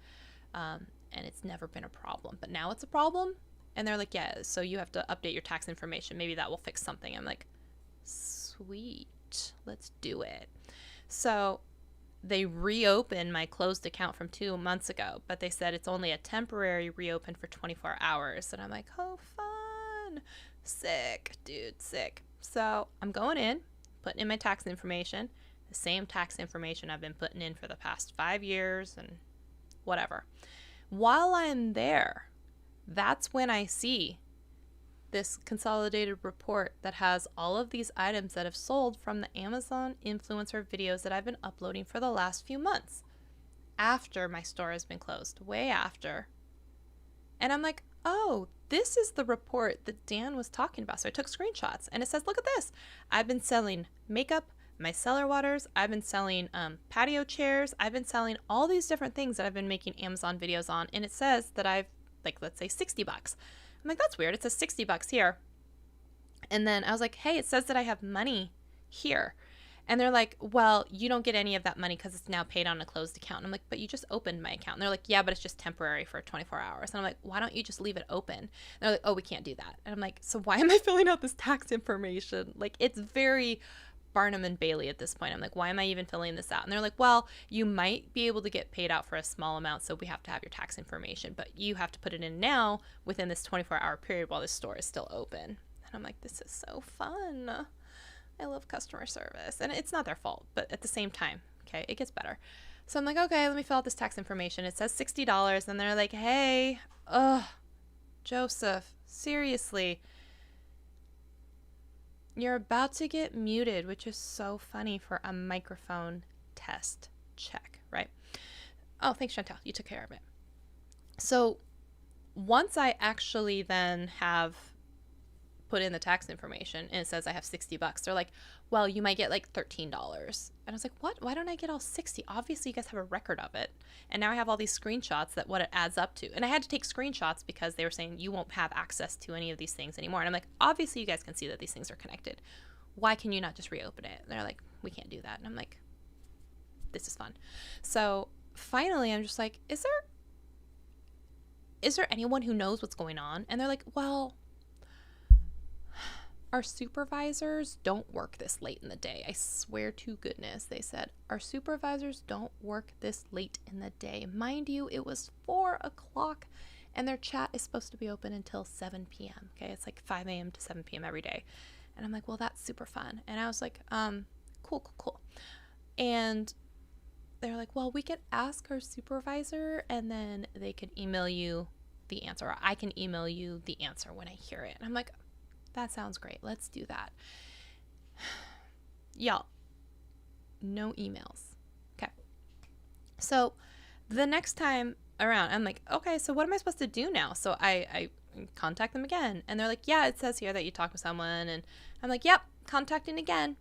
and it's never been a problem. But now it's a problem. And they're like, yeah, so you have to update your tax information. Maybe that will fix something. I'm like, sweet, let's do it. So they reopened my closed account from 2 months ago, but they said it's only a temporary reopen for 24 hours. And I'm like, oh, fun. Sick, dude, sick. So I'm going in, putting in my tax information, the same tax information I've been putting in for the past 5 years and whatever. While I'm there, that's when I see this consolidated report that has all of these items that have sold from the Amazon influencer videos that I've been uploading for the last few months after my store has been closed, way after. And I'm like, oh, this is the report that Dan was talking about. So I took screenshots and it says, look at this. I've been selling makeup, micellar waters. I've been selling patio chairs. I've been selling all these different things that I've been making Amazon videos on. And it says that I've, like, let's say $60. I'm like, that's weird. It says $60 here. And then I was like, hey, it says that I have money here. And they're like, well, you don't get any of that money because it's now paid on a closed account. And I'm like, but you just opened my account. And they're like, yeah, but it's just temporary for 24 hours. And I'm like, why don't you just leave it open? And they're like, oh, we can't do that. And I'm like, so why am I filling out this tax information? Like, it's very Barnum and Bailey at this point. I'm like, why am I even filling this out? And they're like, well, you might be able to get paid out for a small amount, so we have to have your tax information, but you have to put it in now within this 24-hour period while this store is still open. And I'm like, this is so fun. I love customer service. And it's not their fault, but at the same time, okay, it gets better. So I'm like, okay, let me fill out this tax information. It says $60. And they're like, hey, Joseph, seriously, you're about to get muted, which is so funny for a microphone test check, right? Oh, thanks, Chantal. You took care of it. So once I actually then have put in the tax information and it says I have $60. They're like, well, you might get like $13. And I was like, what? Why don't I get all 60? Obviously you guys have a record of it. And now I have all these screenshots that what it adds up to. And I had to take screenshots because they were saying you won't have access to any of these things anymore. And I'm like, obviously you guys can see that these things are connected. Why can you not just reopen it? And they're like, we can't do that. And I'm like, this is fun. So finally I'm just like, is there anyone who knows what's going on? And they're like, well, our supervisors don't work this late in the day. I swear to goodness, they said, our supervisors don't work this late in the day. Mind you, it was 4 o'clock and their chat is supposed to be open until 7 p.m. Okay, it's like 5 a.m. to 7 p.m. every day. And I'm like, well, that's super fun. And I was like, cool. And they're like, well, we could ask our supervisor and then they could email you the answer. Or I can email you the answer when I hear it. And I'm like, that sounds great. Let's do that. Y'all, no emails. Okay. So the next time around, I'm like, okay, so what am I supposed to do now? So I contact them again. And they're like, yeah, it says here that you talked with someone. And I'm like, yep, contacting again.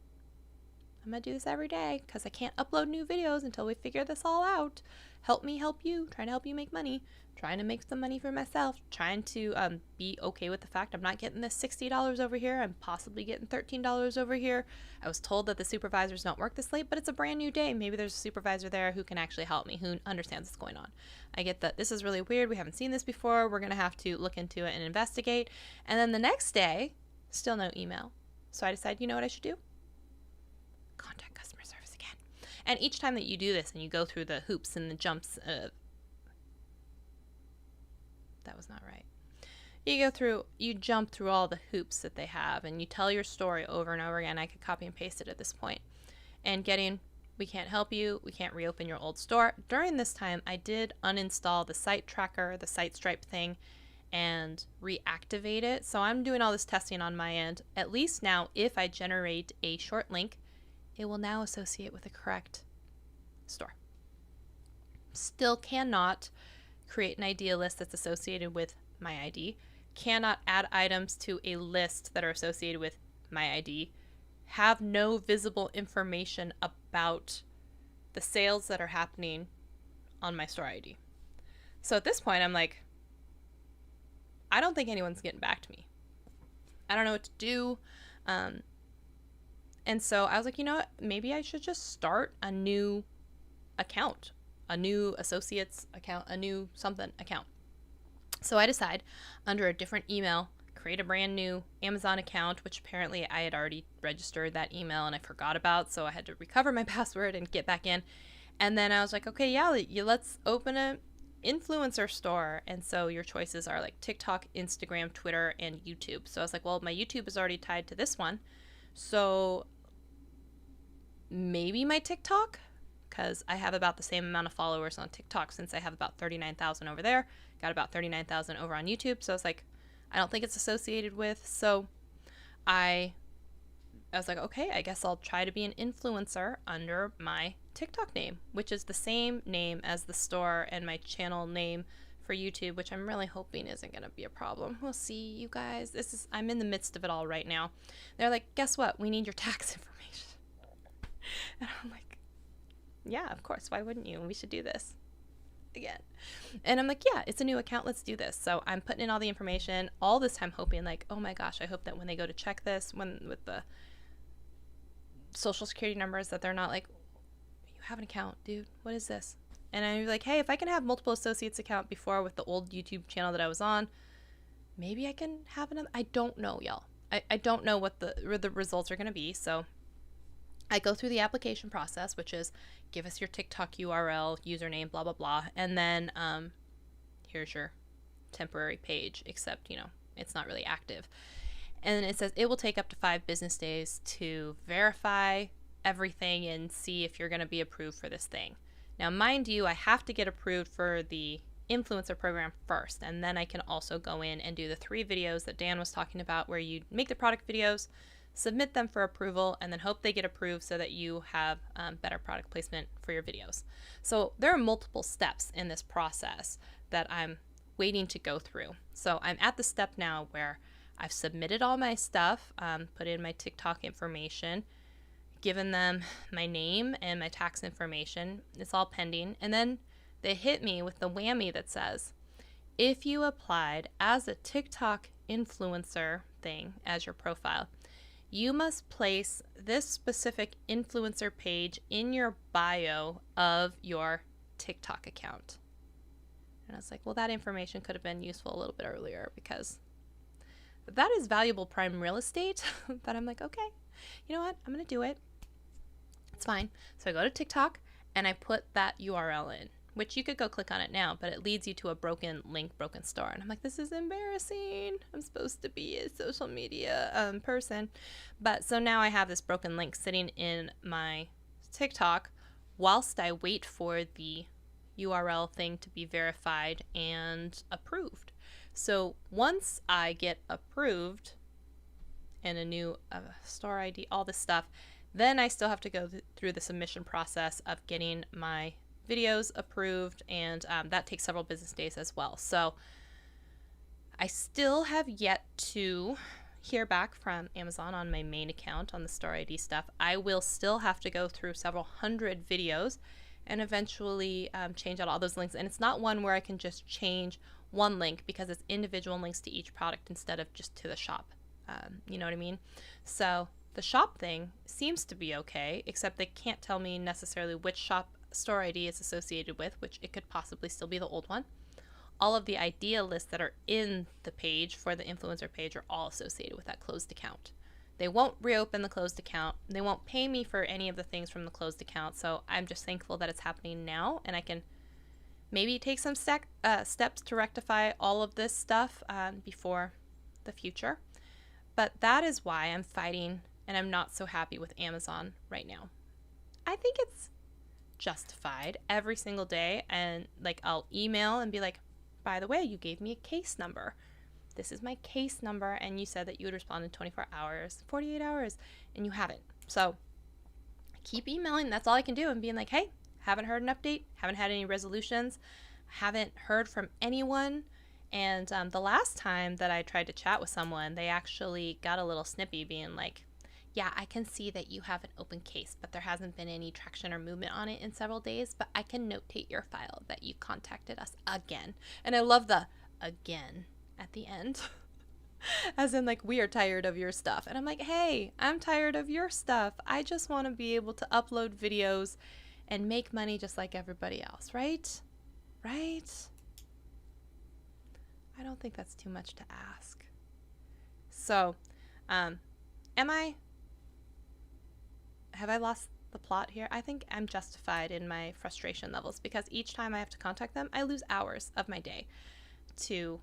I'm going to do this every day because I can't upload new videos until we figure this all out. Help me help you. Trying to help you make money. Trying to make some money for myself. Trying to be okay with the fact I'm not getting this $60 over here. I'm possibly getting $13 over here. I was told that the supervisors don't work this late, but it's a brand new day. Maybe there's a supervisor there who can actually help me, who understands what's going on. I get that this is really weird. We haven't seen this before. We're going to have to look into it and investigate. And then the next day, still no email. So I decided, you know what I should do? Contact customer service again. And each time that you do this and you go through the hoops and the jumps, that was not right. You jump through all the hoops that they have and you tell your story over and over again. I could copy and paste it at this point. And we can't help you. We can't reopen your old store. During this time, I did uninstall the site tracker, the site stripe thing, and reactivate it. So I'm doing all this testing on my end. At least now, if I generate a short link, it will now associate with the correct store. Still cannot create an idea list that's associated with my ID. Cannot add items to a list that are associated with my ID. Have no visible information about the sales that are happening on my store ID. So at this point, I'm like, I don't think anyone's getting back to me. I don't know what to do. And so I was like, you know what? Maybe I should just start a new account, a new associates account, a new something account. So I decide under a different email, create a brand new Amazon account, which apparently I had already registered that email and I forgot about. So I had to recover my password and get back in. And then I was like, okay, yeah, let's open a influencer store. And so your choices are like TikTok, Instagram, Twitter, and YouTube. So I was like, well, my YouTube is already tied to this one. So maybe my TikTok, because I have about the same amount of followers on TikTok since I have about 39,000 over there. Got about 39,000 over on YouTube. So I was like, I don't think it's associated with. So I was like, okay, I guess I'll try to be an influencer under my TikTok name, which is the same name as the store and my channel name for YouTube, which I'm really hoping isn't going to be a problem. We'll see, you guys. I'm in the midst of it all right now. They're like, guess what? We need your tax information. And I'm like, yeah, of course. Why wouldn't you? We should do this again. And I'm like, yeah, it's a new account. Let's do this. So I'm putting in all the information all this time, hoping like, oh my gosh, I hope that when they go to check this, with the social security numbers, that they're not like, you have an account, dude. What is this? And I'm like, hey, if I can have multiple associates account before with the old YouTube channel that I was on, maybe I can have another. I don't know, y'all. I don't know what the results are going to be. So I go through the application process, which is give us your TikTok URL, username, blah, blah, blah. And then here's your temporary page, except, it's not really active. And it says it will take up to 5 business days to verify everything and see if you're going to be approved for this thing. Now, mind you, I have to get approved for the influencer program first, and then I can also go in and do the 3 videos that Dan was talking about, where you make the product videos, submit them for approval, and then hope they get approved so that you have better product placement for your videos. So there are multiple steps in this process that I'm waiting to go through. So I'm at the step now where I've submitted all my stuff, put in my TikTok information, given them my name and my tax information. It's all pending. And then they hit me with the whammy that says, if you applied as a TikTok influencer thing as your profile, you must place this specific influencer page in your bio of your TikTok account. And I was like, well, that information could have been useful a little bit earlier, because that is valuable prime real estate. But I'm like, okay, you know what? I'm going to do it. It's fine. So I go to TikTok and I put that URL in, which you could go click on it now, but it leads you to a broken link, broken store. And I'm like, this is embarrassing. I'm supposed to be a social media person. But so now I have this broken link sitting in my TikTok whilst I wait for the URL thing to be verified and approved. So once I get approved and a new store ID, all this stuff, then I still have to go through the submission process of getting my videos approved, and that takes several business days as well. So I still have yet to hear back from Amazon on my main account on the store ID stuff. I will still have to go through several hundred videos and eventually change out all those links. And it's not one where I can just change one link, because it's individual links to each product instead of just to the shop. You know what I mean? So the shop thing seems to be okay, except they can't tell me necessarily which shop store ID is associated with, which it could possibly still be the old one. All of the idea lists that are in the page for the influencer page are all associated with that closed account. They won't reopen the closed account. They won't pay me for any of the things from the closed account. So I'm just thankful that it's happening now, and I can maybe take some steps to rectify all of this stuff before the future. But that is why I'm fighting, and I'm not so happy with Amazon right now. I think it's justified every single day, and like I'll email and be like, by the way, you gave me a case number. This is my case number, and you said that you would respond in 24 hours, 48 hours, and you haven't. So I keep emailing. That's all I can do, and being like, hey, haven't heard an update, haven't had any resolutions, haven't heard from anyone. And the last time that I tried to chat with someone, they actually got a little snippy, being like, yeah, I can see that you have an open case, but there hasn't been any traction or movement on it in several days, but I can notate your file that you contacted us again. And I love the again at the end. As in, like, we are tired of your stuff. And I'm like, hey, I'm tired of your stuff. I just want to be able to upload videos and make money just like everybody else, right? Right? I don't think that's too much to ask. So, have I lost the plot here? I think I'm justified in my frustration levels, because each time I have to contact them, I lose hours of my day to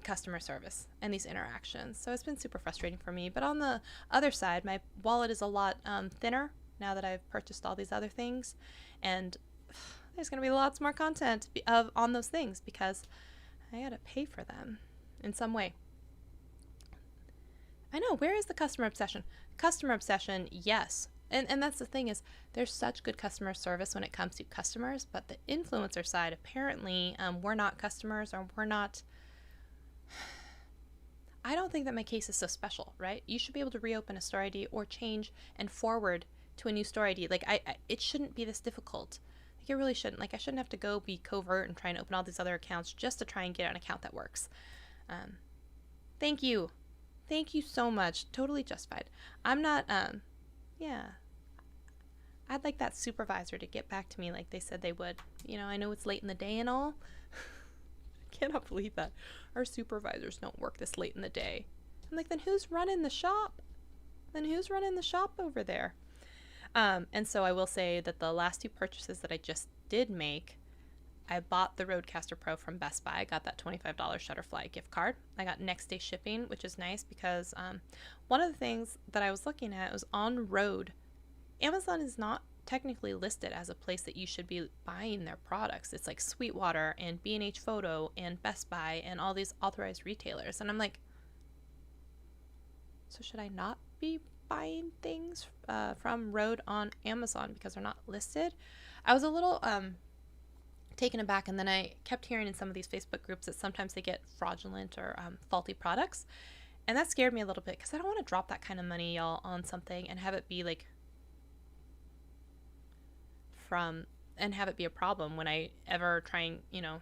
customer service and these interactions. So it's been super frustrating for me. But on the other side, my wallet is a lot thinner now that I've purchased all these other things, and there's going to be lots more content on those things, because I gotta pay for them in some way. I know, where is the customer obsession? Customer obsession, yes. And that's the thing, is there's such good customer service when it comes to customers, but the influencer side, apparently, we're not customers, or we're not. I don't think that my case is so special, right? You should be able to reopen a store ID or change and forward to a new store ID. Like, it shouldn't be this difficult. Like, it really shouldn't. Like, I shouldn't have to go be covert and try and open all these other accounts just to try and get an account that works. Thank you. Thank you so much. Totally justified. I'm not, yeah. I'd like that supervisor to get back to me like they said they would. You know, I know it's late in the day and all. I cannot believe that. Our supervisors don't work this late in the day. I'm like, then who's running the shop? Then who's running the shop over there? And so I will say that the last two purchases that I just did make, I bought the Rodecaster Pro from Best Buy. I got that $25 Shutterfly gift card. I got next day shipping, which is nice, because one of the things that I was looking at was on Rode. Amazon is not technically listed as a place that you should be buying their products. It's like Sweetwater and B&H Photo and Best Buy and all these authorized retailers. And I'm like, so should I not be buying things from Rode on Amazon because they're not listed? I was a little taken aback. And then I kept hearing in some of these Facebook groups that sometimes they get fraudulent or faulty products. And that scared me a little bit because I don't want to drop that kind of money, y'all, on something and have it be like and have it be a problem when I ever try and,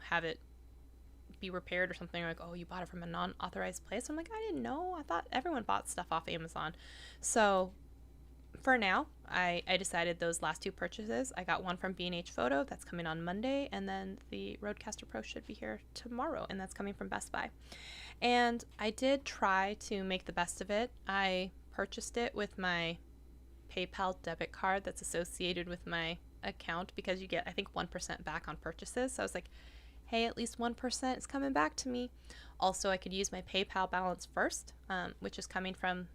have it be repaired or something. Like, oh, you bought it from a non-authorized place. I'm like, I didn't know. I thought everyone bought stuff off Amazon. So for now, I decided those last 2 purchases. I got one from B&H Photo. That's coming on Monday. And then the Rodecaster Pro should be here tomorrow. And that's coming from Best Buy. And I did try to make the best of it. I purchased it with my PayPal debit card that's associated with my account because you get, I think, 1% back on purchases. So I was like, hey, at least 1% is coming back to me. Also, I could use my PayPal balance first, which is coming from,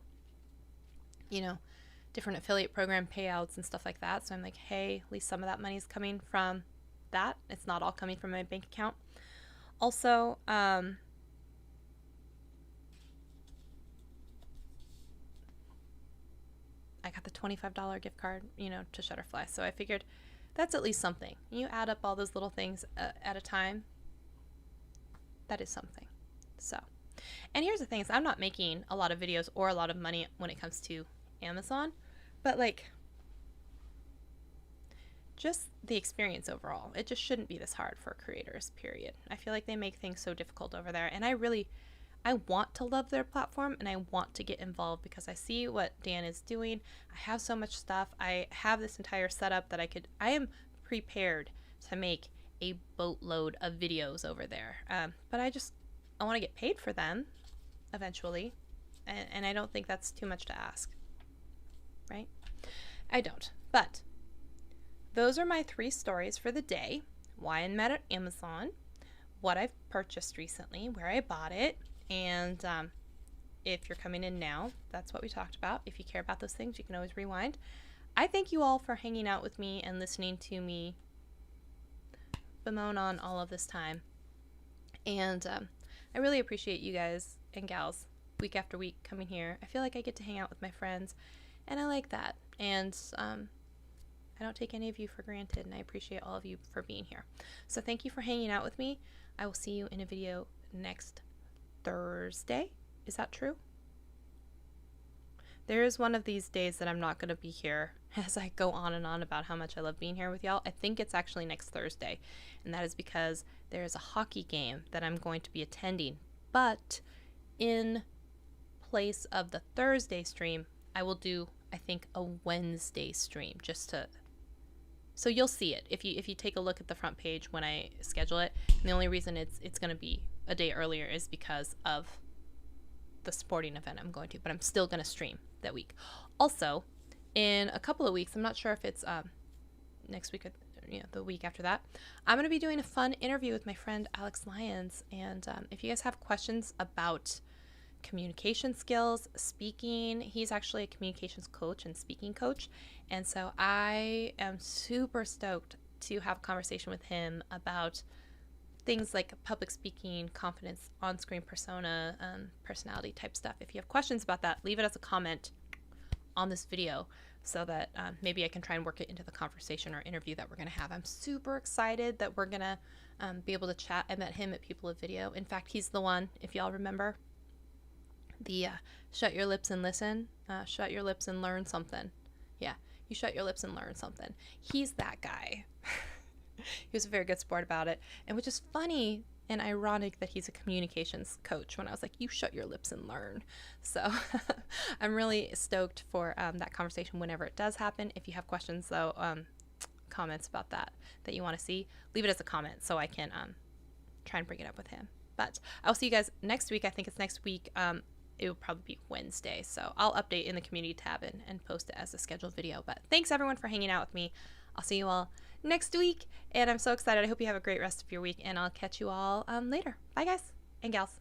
different affiliate program payouts and stuff like that. So I'm like, hey, at least some of that money is coming from that. It's not all coming from my bank account. Also, I got the $25 gift card, to Shutterfly. So I figured that's at least something. You add up all those little things at a time. That is something. So, and here's the thing is I'm not making a lot of videos or a lot of money when it comes to Amazon, but like just the experience overall. It just shouldn't be this hard for creators, period. I feel like they make things so difficult over there. And I want to love their platform and I want to get involved because I see what Dan is doing. I have so much stuff. I have this entire setup that I am prepared to make a boatload of videos over there. But I want to get paid for them eventually. And I don't think that's too much to ask, right? I don't. But those are my 3 stories for the day. Why I'm mad at Amazon, what I've purchased recently, where I bought it, and if you're coming in now, that's what we talked about. If you care about those things, you can always rewind. I thank you all for hanging out with me and listening to me bemoan on all of this time. And I really appreciate you guys and gals week after week coming here. I feel like I get to hang out with my friends, and I like that. And I don't take any of you for granted, and I appreciate all of you for being here. So thank you for hanging out with me. I will see you in a video next Thursday. Is that true? There is one of these days that I'm not going to be here as I go on and on about how much I love being here with y'all. I think it's actually next Thursday, and that is because there is a hockey game that I'm going to be attending. But in place of the Thursday stream, I will do, I think, a Wednesday stream so you'll see it if you take a look at the front page when I schedule it. And the only reason it's going to be a day earlier is because of the sporting event I'm going to, but I'm still going to stream that week. Also, in a couple of weeks, I'm not sure if it's next week or the week after that, I'm going to be doing a fun interview with my friend Alex Lyons. And if you guys have questions about communication skills, speaking, he's actually a communications coach and speaking coach. And so I am super stoked to have a conversation with him about things like public speaking, confidence, on-screen persona, personality type stuff. If you have questions about that, leave it as a comment on this video so that maybe I can try and work it into the conversation or interview that we're going to have. I'm super excited that we're going to be able to chat. I met him at People of Video. In fact, he's the one, if y'all remember, the shut your lips and listen, shut your lips and learn something. Yeah, you shut your lips and learn something. He's that guy. He was a very good sport about it, and which is funny and ironic that he's a communications coach when I was like, you shut your lips and learn. So I'm really stoked for that conversation whenever it does happen. If you have questions, though, comments about that you want to see, leave it as a comment so I can try and bring it up with him. But I'll see you guys next week. I think it's next week. It will probably be Wednesday. So I'll update in the community tab and post it as a scheduled video. But thanks, everyone, for hanging out with me. I'll see you all next week, and I'm so excited. I hope you have a great rest of your week, and I'll catch you all later. Bye, guys and gals.